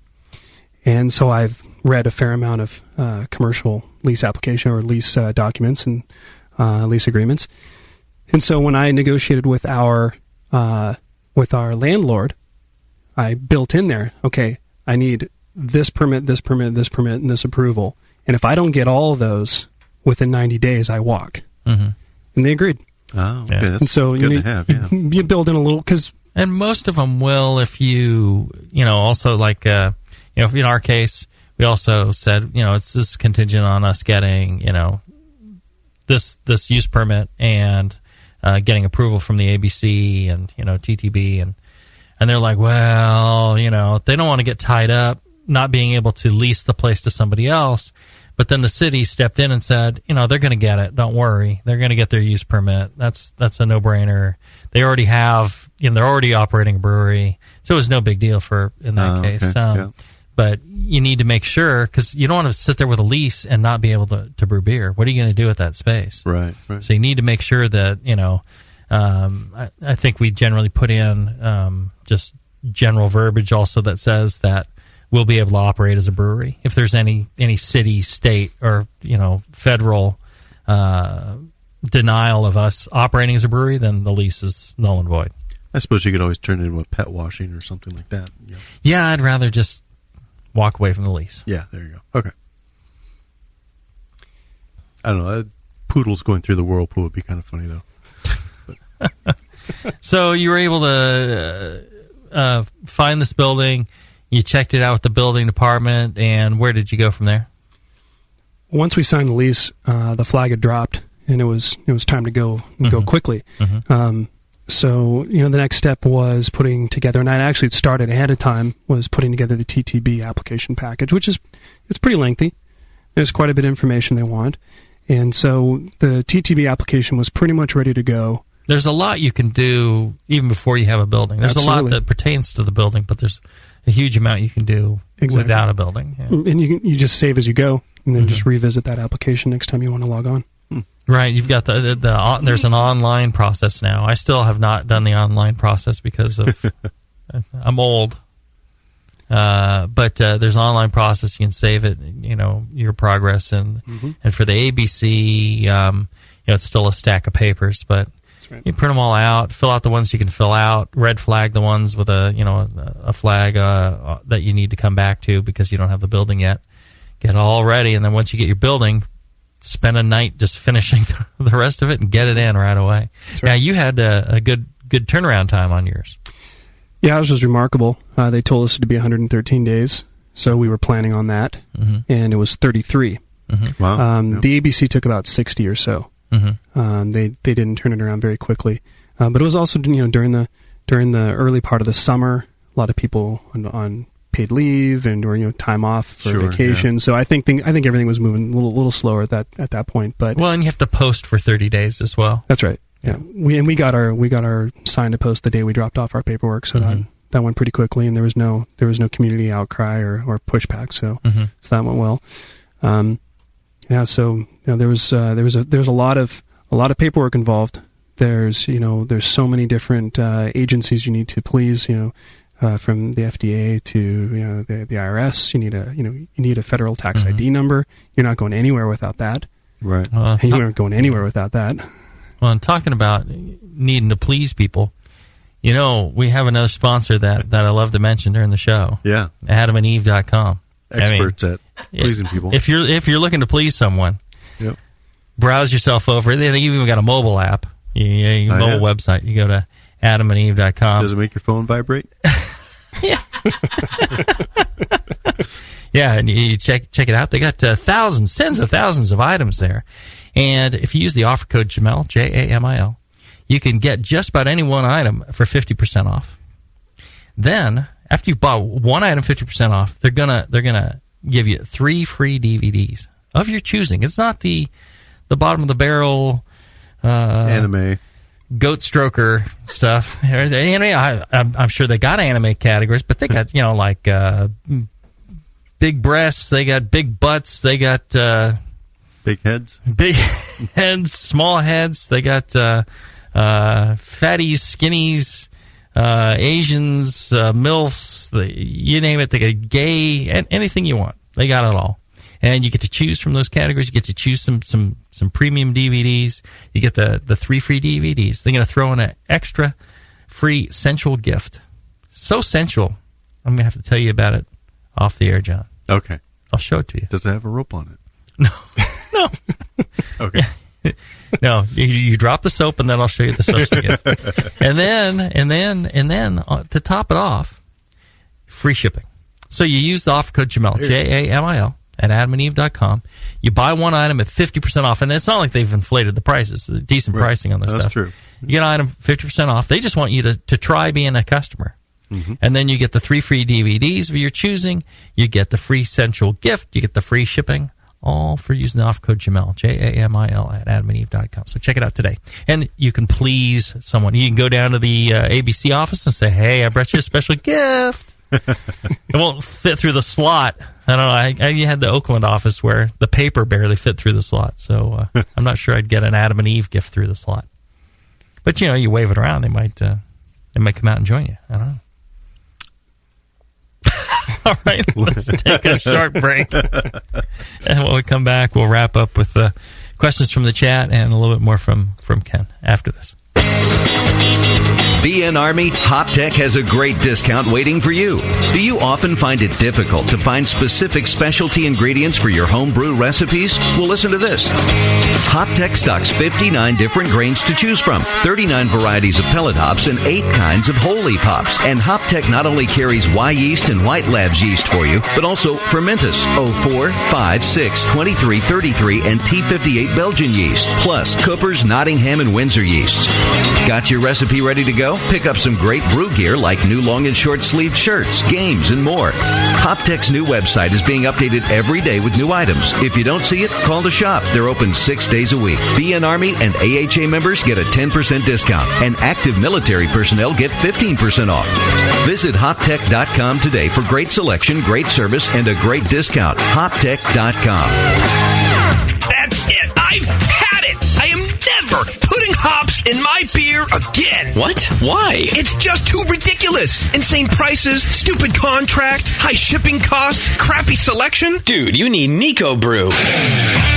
And so I've read a fair amount of commercial lease application or lease documents and lease agreements. And so when I negotiated with our landlord, I built in there, okay, I need this permit, this permit, this permit, and this approval. And if I don't get all of those within 90 days, I walk. And they agreed. Oh, okay. That's and so good to have, yeah. You build in a little, and most of them will if you, also like, in our case, we also said, it's this contingent on us getting, this use permit and getting approval from the ABC and, TTB. And they're like, well, they don't want to get tied up not being able to lease the place to somebody else. But then the city stepped in and said, they're going to get it. Don't worry. They're going to get their use permit. That's a no-brainer. They already have, they're already operating a brewery. So it was no big deal in that case. Okay. But you need to make sure, because you don't want to sit there with a lease and not be able to brew beer. What are you going to do with that space? Right. So you need to make sure that, I think we generally put in just general verbiage also that says that we'll be able to operate as a brewery. If there's any city, state, or federal denial of us operating as a brewery, then the lease is null and void. I suppose you could always turn it into a pet washing or something like that. Yeah, I'd rather just walk away from the lease. Yeah, there you go. Okay. I don't know. Poodles going through the whirlpool would be kind of funny, though. So you were able to find this building. You checked it out with the building department, and where did you go from there? Once we signed the lease, the flag had dropped, and it was time to go quickly. So the next step was putting together, and I actually started ahead of time, was putting together the TTB application package, which it's pretty lengthy. There's quite a bit of information they want, and so the TTB application was pretty much ready to go. There's a lot you can do even before you have a building. There's a lot that pertains to the building, but there's a huge amount you can do without a building. Yeah. And you just save as you go, and then just revisit that application next time you want to log on. Right, you've got there's an online process now. I still have not done the online process because of I'm old. But there's an online process. You can save it, your progress, and for the ABC, it's still a stack of papers, but you print them all out, fill out the ones you can fill out, red flag the ones with a flag that you need to come back to because you don't have the building yet. Get it all ready, and then once you get your building, spend a night just finishing the rest of it and get it in right away. Right. Now, you had a good turnaround time on yours. Yeah, ours was remarkable. They told us it to be 113 days, so we were planning on that, and it was 33. Wow. The ABC took about 60 or so. They didn't turn it around very quickly, but it was also during the early part of the summer, a lot of people on paid leave or time off for vacation. Yeah. So I think everything was moving a little slower at that point. But and you have to post for 30 days as well. That's right. Yeah, we got our sign to post the day we dropped off our paperwork, so that went pretty quickly, and there was no community outcry or pushback, so that went well. So there was a lot of paperwork involved. There's so many different agencies you need to please. From the FDA to the IRS, you need a federal tax ID number. You're not going anywhere without that. Right. You aren't going anywhere without that. Well, and talking about needing to please people, We have another sponsor that I love to mention during the show. Yeah. AdamandEve.com. Experts at pleasing people. If you're looking to please someone, yep. Browse yourself over. They've even got a mobile app. Mobile website. You go to AdamandEve.com. Does it make your phone vibrate? Yeah. Yeah, and you check it out. They got tens of thousands of items there. And if you use the offer code Jamil, Jamil, you can get just about any one item for 50% off. Then, after you bought one item 50% off, they're gonna give you 3 free DVDs of your choosing. It's not the bottom of the barrel anime goat stroker stuff. I'm sure they got anime categories, but they got like big breasts, they got big butts, they got big heads, small heads. They got fatties, skinnies, Asians, MILFs, you name it. They got gay, anything you want. They got it all. And you get to choose from those categories. You get to choose some premium DVDs. You get the 3 free DVDs. They're going to throw in an extra free sensual gift. So sensual, I'm going to have to tell you about it off the air, John. Okay. I'll show it to you. Does it have a rope on it? No. Okay. No, you drop the soap, and then I'll show you the social gift. And then to top it off, free shipping. So you use the offer code Jamil, Jamil, at AdamandEve.com. You buy one item at 50% off, and it's not like they've inflated the prices. There's decent pricing on this stuff. That's true. You get an item 50% off. They just want you to try being a customer. Mm-hmm. And then you get the 3 free DVDs of your choosing. You get the free sensual gift. You get the free shipping. All for using the offer code Jamil, Jamil, at AdamandEve.com. So check it out today. And you can please someone. You can go down to the ABC office and say, hey, I brought you a special gift. It won't fit through the slot. I don't know. I had the Oakland office where the paper barely fit through the slot. So I'm not sure I'd get an Adam and Eve gift through the slot. But, you wave it around. They might come out and join you. I don't know. All right, let's take a short break. And when we come back, we'll wrap up with questions from the chat and a little bit more from Ken after this. BN Army, HopTech has a great discount waiting for you. Do you often find it difficult to find specific specialty ingredients for your homebrew recipes? Well, listen to this. HopTech stocks 59 different grains to choose from, 39 varieties of pellet hops, and 8 kinds of whole leaf hops. And HopTech not only carries Y yeast and White Labs yeast for you, but also Fermentus, 04, 5, 6, 23, 33, and T58 Belgian yeast, plus Cooper's, Nottingham, and Windsor yeasts. Got your recipe ready to go? Pick up some great brew gear like new long and short sleeved shirts, games, and more. HopTech's new website is being updated every day with new items. If you don't see it, call the shop. They're open 6 days a week. BN Army and AHA members get a 10% discount, and active military personnel get 15% off. Visit HopTech.com today for great selection, great service, and a great discount. HopTech.com. That's it. I've had it. I am never putting hops in my beer again. What? Why? It's just too ridiculous. Insane prices, stupid contracts, high shipping costs, crappy selection. Dude, you need Nico Brew.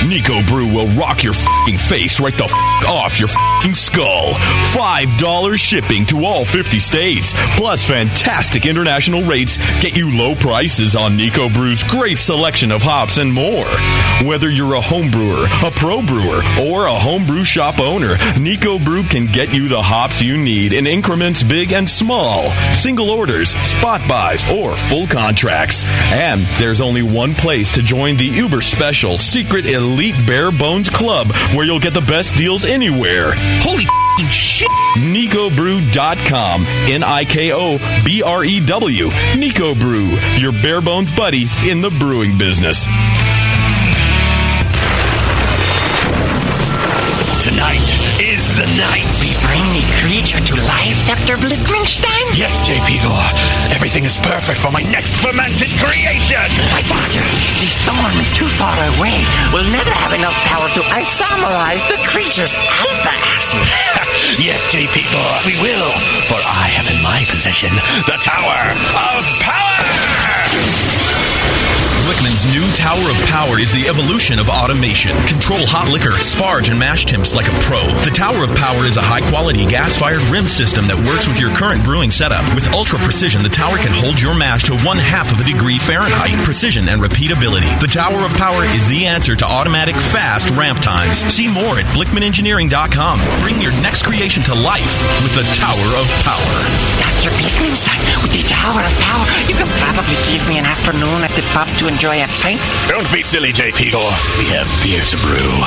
Nico Brew will rock your f***ing face right the f*** off your f***ing skull. $5 shipping to all 50 states. Plus fantastic international rates get you low prices on Nico Brew's great selection of hops and more. Whether you're a home brewer, a pro brewer, or a homebrew shop owner, Nico Brew can get you the hops you need in increments big and small, single orders, spot buys, or full contracts. And there's only one place to join the uber special secret elite bare bones club where you'll get the best deals anywhere. Holy f***ing shit! NicoBrew.com. NIKOBREW. Nico Brew, your bare bones buddy in the brewing business. Tonight is the night. We bring the creature to life, Dr. Blitzmingstein? Yes, J.P. Gore. Everything is perfect for my next fermented creation. My father, the storm is too far away. We'll never have enough power to isomerize the creature's alpha acid. Yes, J.P. Gore, we will. For I have in my possession the Tower of Power. Blickman's new Tower of Power is the evolution of automation. Control hot liquor, sparge, and mash temps like a pro. The Tower of Power is a high-quality gas-fired rim system that works with your current brewing setup. With ultra precision, the tower can hold your mash to 1/2 of a degree Fahrenheit. Precision and repeatability. The Tower of Power is the answer to automatic, fast ramp times. See more at BlickmanEngineering.com. Bring your next creation to life with the Tower of Power. Dr. Blickmanstein, with the Tower of Power, you can probably give me an afternoon at the pub to enjoy a pint. Don't be silly, J. Pegor. We have beer to brew.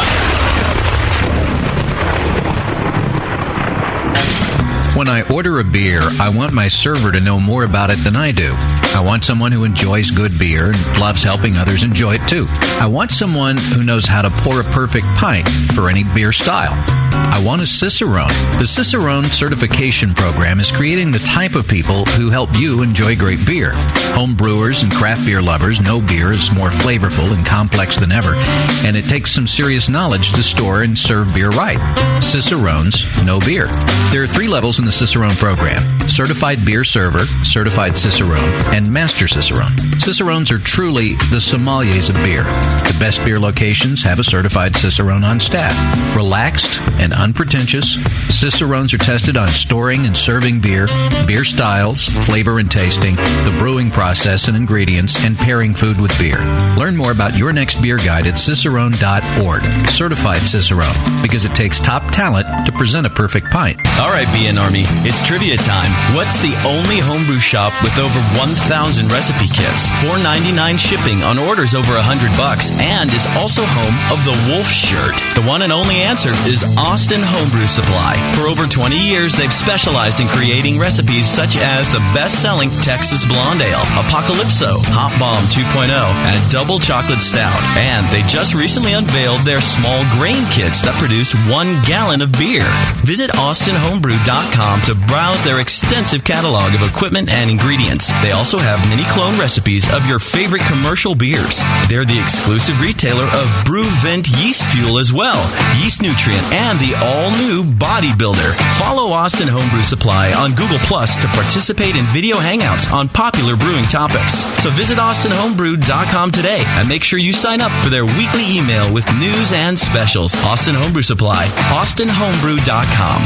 When I order a beer, I want my server to know more about it than I do. I want someone who enjoys good beer and loves helping others enjoy it too. I want someone who knows how to pour a perfect pint for any beer style. I want a Cicerone. The Cicerone certification program is creating the type of people who help you enjoy great beer. Home brewers and craft beer lovers know beer is more flavorful and complex than ever, and it takes some serious knowledge to store and serve beer right. Cicerones know beer. There are 3 levels in the Cicerone program: Certified Beer Server, Certified Cicerone, and Master Cicerone. Cicerones are truly the sommeliers of beer. The best beer locations have a certified Cicerone on staff. Relaxed and unpretentious, Cicerones are tested on storing and serving beer, beer styles, flavor and tasting, the brewing process and ingredients, and pairing food with beer. Learn more about your next beer guide at cicerone.org. Certified Cicerone, because it takes top talent to present a perfect pint. All right, BN Army, it's trivia time. What's the only homebrew shop with over 1,000 recipe kits, $4.99 shipping on orders over $100, and is also home of the Wolf Shirt? The one and only answer is Austin Homebrew Supply. For over 20 years, they've specialized in creating recipes such as the best-selling Texas Blonde Ale, Apocalypso, Hot Bomb 2.0, and Double Chocolate Stout. And they just recently unveiled their small grain kits that produce 1 gallon of beer. Visit AustinHomebrew.com to browse their extensive catalog of equipment and ingredients. They also have mini clone recipes of your favorite commercial beers. They're the exclusive retailer of BrewVent Yeast Fuel as well, Yeast Nutrient, and the all-new Bodybuilder. Follow Austin Homebrew Supply on Google Plus to participate in video hangouts on popular brewing topics. So visit AustinHomebrew.com today and make sure you sign up for their weekly email with news and specials. Austin Homebrew Supply, AustinHomebrew.com.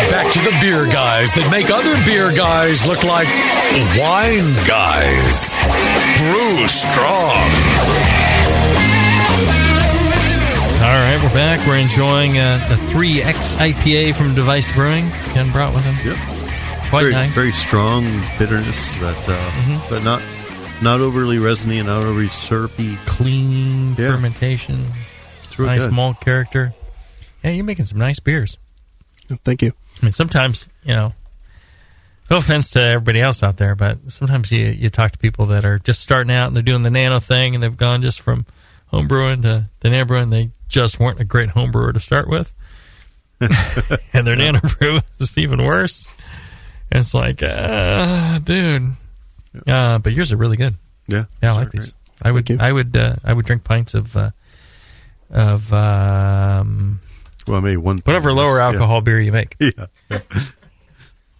Back to the beer guys that make other beer guys look like wine guys. Brew Strong. All right, we're back. We're enjoying the 3X IPA from Device Brewing. Ken brought with him. Yep. Quite very, nice. Very strong bitterness, but not overly resiny and not overly syrupy. Clean fermentation. It's really nice good. malt character. Yeah, you're making some nice beers. Thank you. I mean, sometimes, no offense to everybody else out there, but sometimes you talk to people that are just starting out and they're doing the nano thing and they've gone just from home brewing to nano brewing. They just weren't a great home brewer to start with. And their nano brew is even worse. And it's like, dude. But yours are really good. Yeah. I like these. I would drink pints of well, maybe one. Whatever lower alcohol beer you make. Yeah.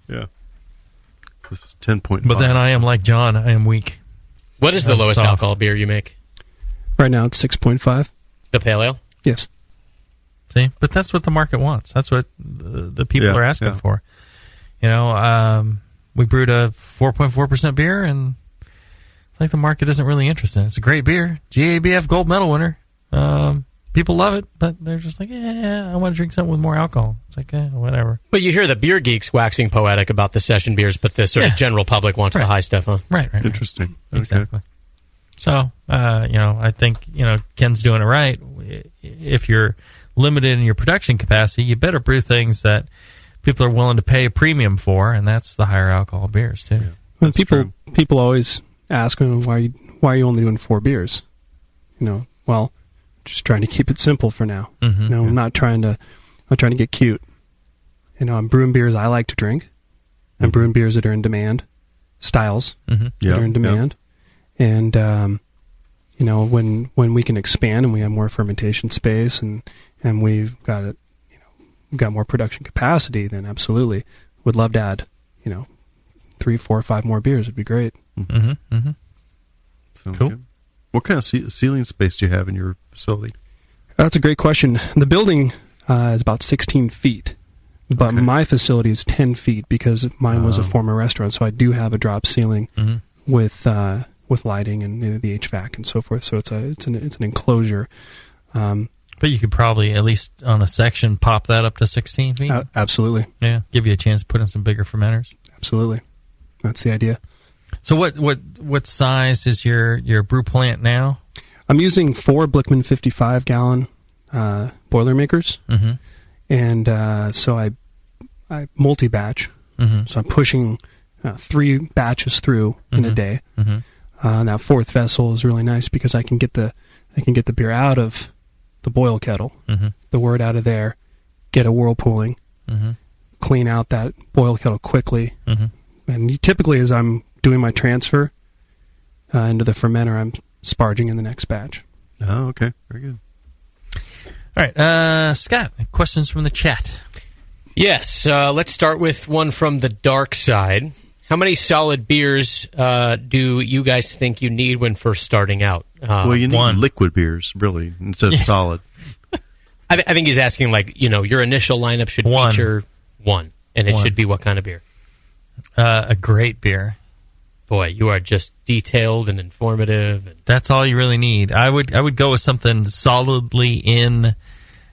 This is 10.5. But then I am like John. I am weak. What is the lowest alcohol beer you make? Right now it's 6.5. The pale ale? Yes. See? But that's what the market wants. That's what the people are asking for. We brewed a 4.4% beer, and it's like the market isn't really interested. It's a great beer. GABF gold medal winner. People love it, but they're just like, I want to drink something with more alcohol. It's like, whatever. But you hear the beer geeks waxing poetic about the session beers, but the sort of general public wants the high stuff, huh? Right. Interesting. Exactly. So, I think, Ken's doing it right. If you're limited in your production capacity, you better brew things that people are willing to pay a premium for, and that's the higher alcohol beers, too. Yeah, people always ask, why are you only doing 4 beers? Well, just trying to keep it simple for now. Mm-hmm. I'm not trying to get cute. I'm brewing beers I like to drink. I'm brewing beers that are in demand, styles that are in demand. And when we can expand and we have more fermentation space and we've got it, we've got more production capacity, then absolutely would love to add 3 3, 4, 5 more beers. It'd be great. Sounds Cool. good. What kind of ceiling space do you have in your facility? That's a great question. The building is about 16 feet, but my facility is 10 feet because mine was a former restaurant. So I do have a drop ceiling with lighting and the HVAC and so forth. So it's an enclosure. But you could probably, at least on a section, pop that up to 16 feet? Absolutely. Yeah, give you a chance to put in some bigger fermenters. Absolutely. That's the idea. So what size is your brew plant now? I'm using 4 Blickman 55-gallon Boilermakers. And so I multi-batch. So I'm pushing 3 batches through in a day. That 4th vessel is really nice because I can get the beer out of the boil kettle, the wort out of there, get a whirlpooling, clean out that boil kettle quickly. And typically, as I'm doing my transfer into the fermenter, I'm sparging in the next batch. Oh, okay. Very good. All right, Scott, questions from the chat? Yes, let's start with one from the dark side. How many solid beers do you guys think you need when first starting out? Well, you need liquid beers, really, instead of solid. I think he's asking, your initial lineup should feature one, and it should be what kind of beer? A great beer. Boy, you are just detailed and informative. That's all you really need. I would go with something solidly in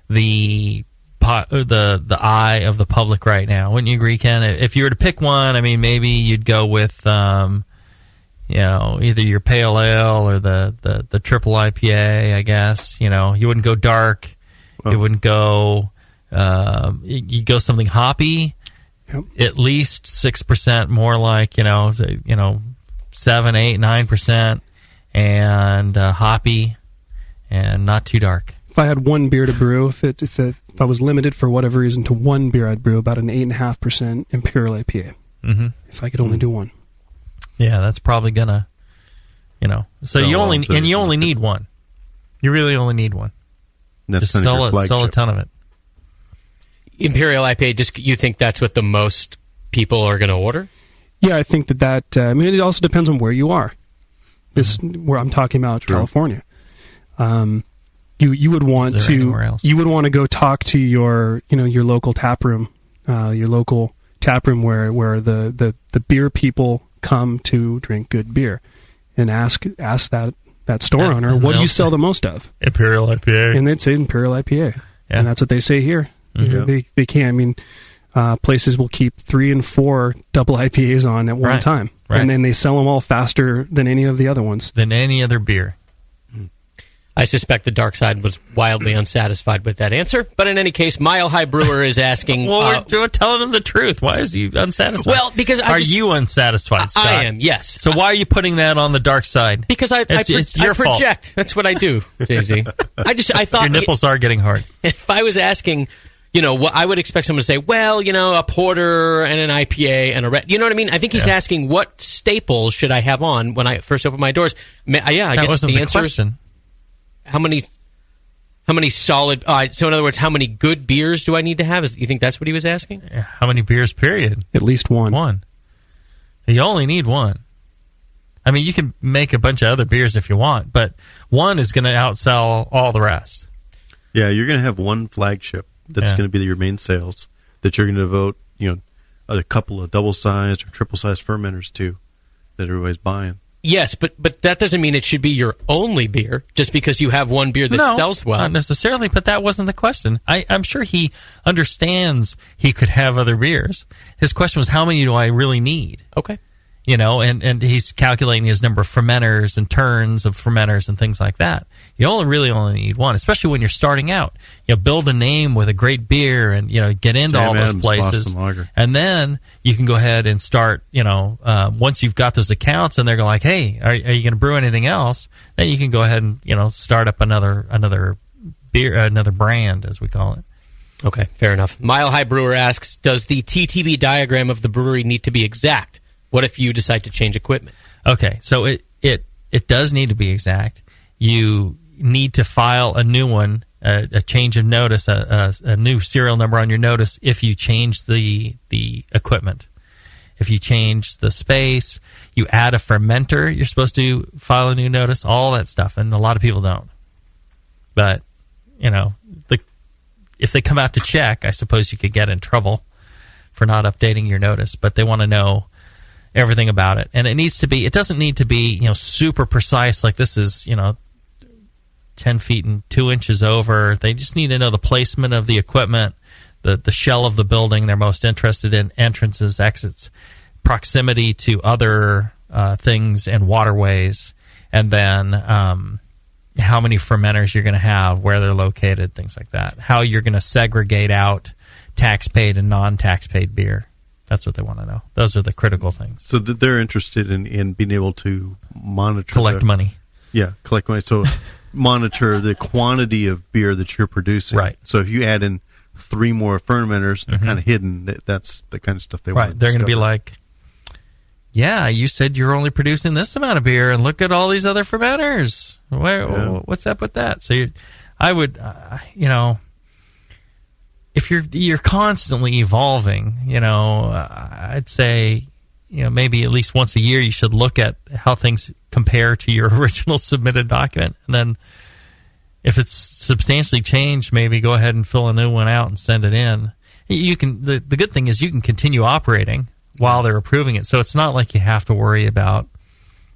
the eye of the public right now. Wouldn't you agree, Ken? If you were to pick one, I mean, maybe you'd go with either your pale ale or the triple IPA. I guess you wouldn't go dark. You wouldn't go. You'd go something hoppy. Yep. At least 6%, more like 7, 8, 9%, and hoppy, and not too dark. If I had one beer to brew, if I was limited for whatever reason to one beer, I'd brew about an 8.5% Imperial IPA. If I could only do one. Yeah, that's probably gonna, So you only need one. You really only need one. Just sell a ton of it. Imperial IPA, you think that's what the most people are going to order? Yeah, I think that it also depends on where you are. Where I'm talking about California. You would want to go talk to your local tap room, where the beer people come to drink good beer, and ask that store owner, what do you sell the most of? Imperial IPA. And they'd say Imperial IPA. Yeah. And that's what they say here. They can't. I mean, places will keep 3 and 4 double IPAs on at one time, and then they sell them all faster than any of the other ones. Than any other beer. I suspect the dark side was wildly unsatisfied with that answer. But in any case, Mile High Brewer is asking... Well, we're telling him the truth. Why is he unsatisfied? Well, because Are you unsatisfied, Scott? I am, yes. So why are you putting that on the dark side? Because I project. Fault. That's what I do, Jay-Z. I thought... Your nipples are getting hard. If I was asking... what I would expect someone to say, a porter and an IPA and a red. You know what I mean? I think he's asking what staples should I have on when I first open my doors. I guess wasn't the answer question. is how many solid. So in other words, how many good beers do I need to have? You think that's what he was asking? Yeah, how many beers? Period. At least one. One. You only need one. I mean, you can make a bunch of other beers if you want, but one is going to outsell all the rest. Yeah, you're going to have one flagship. That's going to be your main sales that you're going to devote, a couple of double-sized or triple-sized fermenters to that everybody's buying. Yes, but that doesn't mean it should be your only beer just because you have one beer that sells well. Not necessarily, but that wasn't the question. I'm sure he understands he could have other beers. His question was, how many do I really need? Okay. And he's calculating his number of fermenters and turns of fermenters and things like that. You only need one, especially when you're starting out. Build a name with a great beer and, get into all those places. And then you can go ahead and start, once you've got those accounts and they're like, hey, are you going to brew anything else? Then you can go ahead and, start up another beer, another brand, as we call it. Okay, fair enough. Mile High Brewer asks, does the TTB diagram of the brewery need to be exact? What if you decide to change equipment? Okay, so it does need to be exact. You need to file a new one, a change of notice, a new serial number on your notice if you change the equipment. If you change the space, you add a fermenter, you're supposed to file a new notice, all that stuff. And a lot of people don't. But, if they come out to check, I suppose you could get in trouble for not updating your notice. But they want to know everything about it. And it doesn't need to be, super precise, like this is, 10 feet and 2 inches over. They just need to know the placement of the equipment, the shell of the building they're most interested in, entrances, exits, proximity to other things and waterways, and then how many fermenters you're going to have, where they're located, things like that. How you're going to segregate out tax-paid and non-tax-paid beer. That's what they want to know. Those are the critical things. So they're interested in being able to monitor... Collect money. Yeah, collect money. So monitor the quantity of beer that you're producing. Right. So if you add in 3 more fermenters, they're kind of hidden. That's the kind of stuff they want to They're going to be like, yeah, you said you're only producing this amount of beer, and look at all these other fermenters. What's up with that? So I would, if you're constantly evolving, I'd say, maybe at least once a year you should look at how things compare to your original submitted document, and then if it's substantially changed, maybe go ahead and fill a new one out and send it in. You can. The good thing is you can continue operating while they're approving it, so it's not like you have to worry about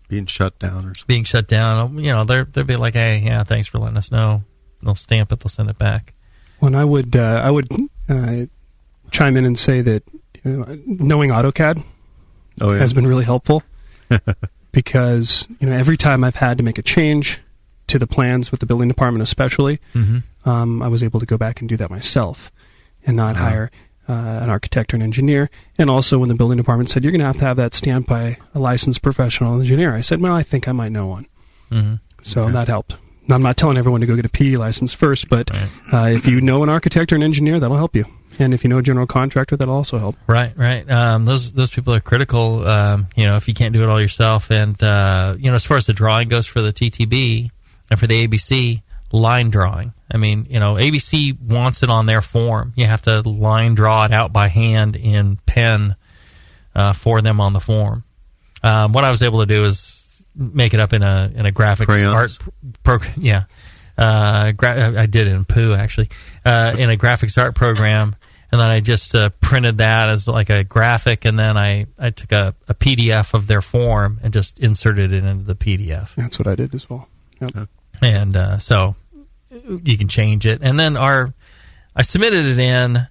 being shut down or something. Being shut down. They'll be like, hey, yeah, thanks for letting us know. They'll stamp it. They'll send it back. Well, I would chime in and say that knowing AutoCAD has been really helpful because every time I've had to make a change to the plans with the building department, especially, I was able to go back and do that myself and not hire an architect or an engineer. And also, when the building department said you're going to have that stamped by a licensed professional engineer, I said, well, I think I might know one. So that helped. Now, I'm not telling everyone to go get a PE license first, but if you know an architect or an engineer, that'll help you. And if you know a general contractor, that'll also help. Right. Those people are critical, if you can't do it all yourself. And, as far as the drawing goes for the TTB and for the ABC, line drawing. I mean, ABC wants it on their form. You have to line draw it out by hand in pen for them on the form. What I was able to do is make it up in a graphics art program. Yeah, I did it in Pooh actually in a graphics art program, and then I just printed that as like a graphic, and then I took a PDF of their form and just inserted it into the PDF. That's what I did as well. Yep. And so you can change it, and then I submitted it in.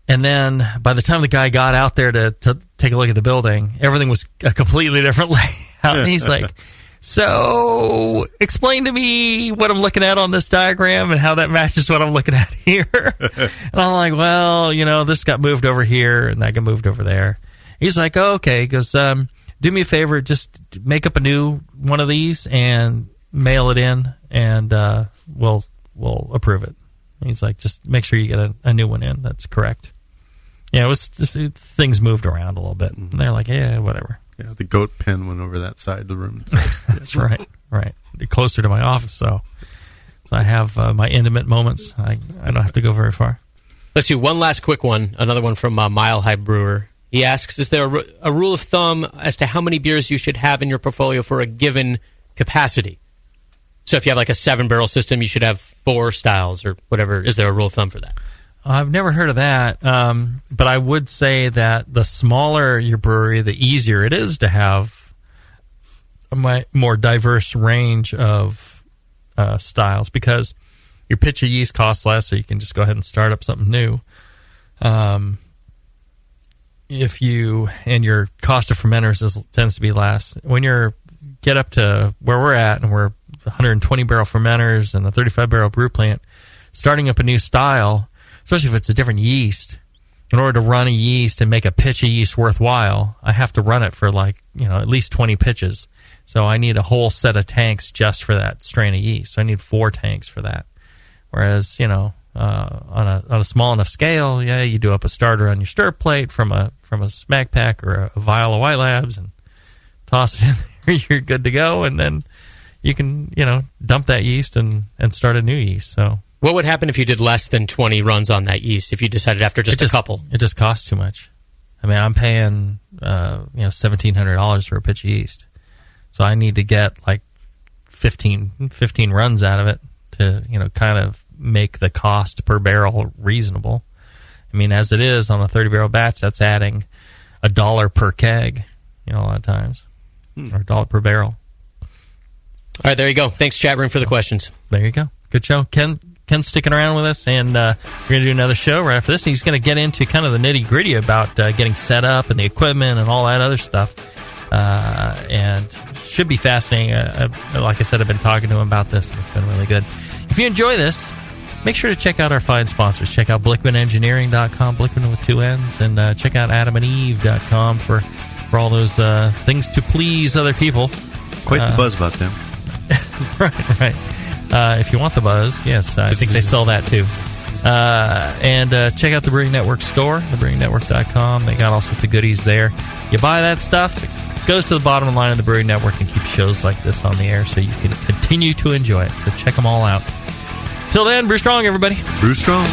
And then by the time the guy got out there to take a look at the building, everything was a completely different layout. And he's like, so explain to me what I'm looking at on this diagram and how that matches what I'm looking at here. And I'm like, well, this got moved over here and that got moved over there. He's like, oh, okay. He goes, do me a favor, just make up a new one of these and mail it in, and we'll approve it. And he's like, just make sure you get a new one in. That's correct. Yeah, it was just, things moved around a little bit. And they're like, yeah, whatever. Yeah, the goat pen went over that side of the room. That's right. Closer to my office, so I have my intimate moments. I don't have to go very far. Let's do one last quick one. Another one from Mile High Brewer. He asks, is there a rule of thumb as to how many beers you should have in your portfolio for a given capacity? So if you have like a 7-barrel system, you should have 4 styles or whatever. Is there a rule of thumb for that? I've never heard of that, but I would say that the smaller your brewery, the easier it is to have a more diverse range of styles, because your pitch of yeast costs less, so you can just go ahead and start up something new. And your cost of fermenters tends to be less. When you get up to where we're at, and we're 120-barrel fermenters and a 35-barrel brew plant, starting up a new style, especially if it's a different yeast, in order to run a yeast and make a pitch of yeast worthwhile, I have to run it for at least 20 pitches. So I need a whole set of tanks just for that strain of yeast. So I need 4 tanks for that. Whereas, on a small enough scale, yeah, you do up a starter on your stir plate from a smack pack or a vial of White Labs and toss it in there. You're good to go, and then you can, dump that yeast and start a new yeast. So. What would happen if you did less than 20 runs on that yeast, if you decided after just a couple? It just costs too much. I mean, I'm paying $1,700 for a pitch of yeast, so I need to get like 15 runs out of it to kind of make the cost per barrel reasonable. I mean, as it is on a 30-barrel batch, that's adding $1 per keg, a lot of times, or $1 per barrel. All right, there you go. Thanks, chat room, for the questions. There you go. Good show. Ken's sticking around with us, and we're going to do another show right after this. He's going to get into kind of the nitty-gritty about getting set up and the equipment and all that other stuff, and should be fascinating. Like I said, I've been talking to him about this, and it's been really good. If you enjoy this, make sure to check out our fine sponsors. Check out BlickmanEngineering.com, Blickman with 2 N's, and check out AdamandEve.com for all those things to please other people. Quite the buzz about them. Right. If you want the buzz, yes, I think they sell that too. And check out the Brewing Network store, thebrewingnetwork.com. They got all sorts of goodies there. You buy that stuff, it goes to the bottom line of the Brewing Network and keeps shows like this on the air so you can continue to enjoy it. So check them all out. Till then, brew strong, everybody. Brew strong.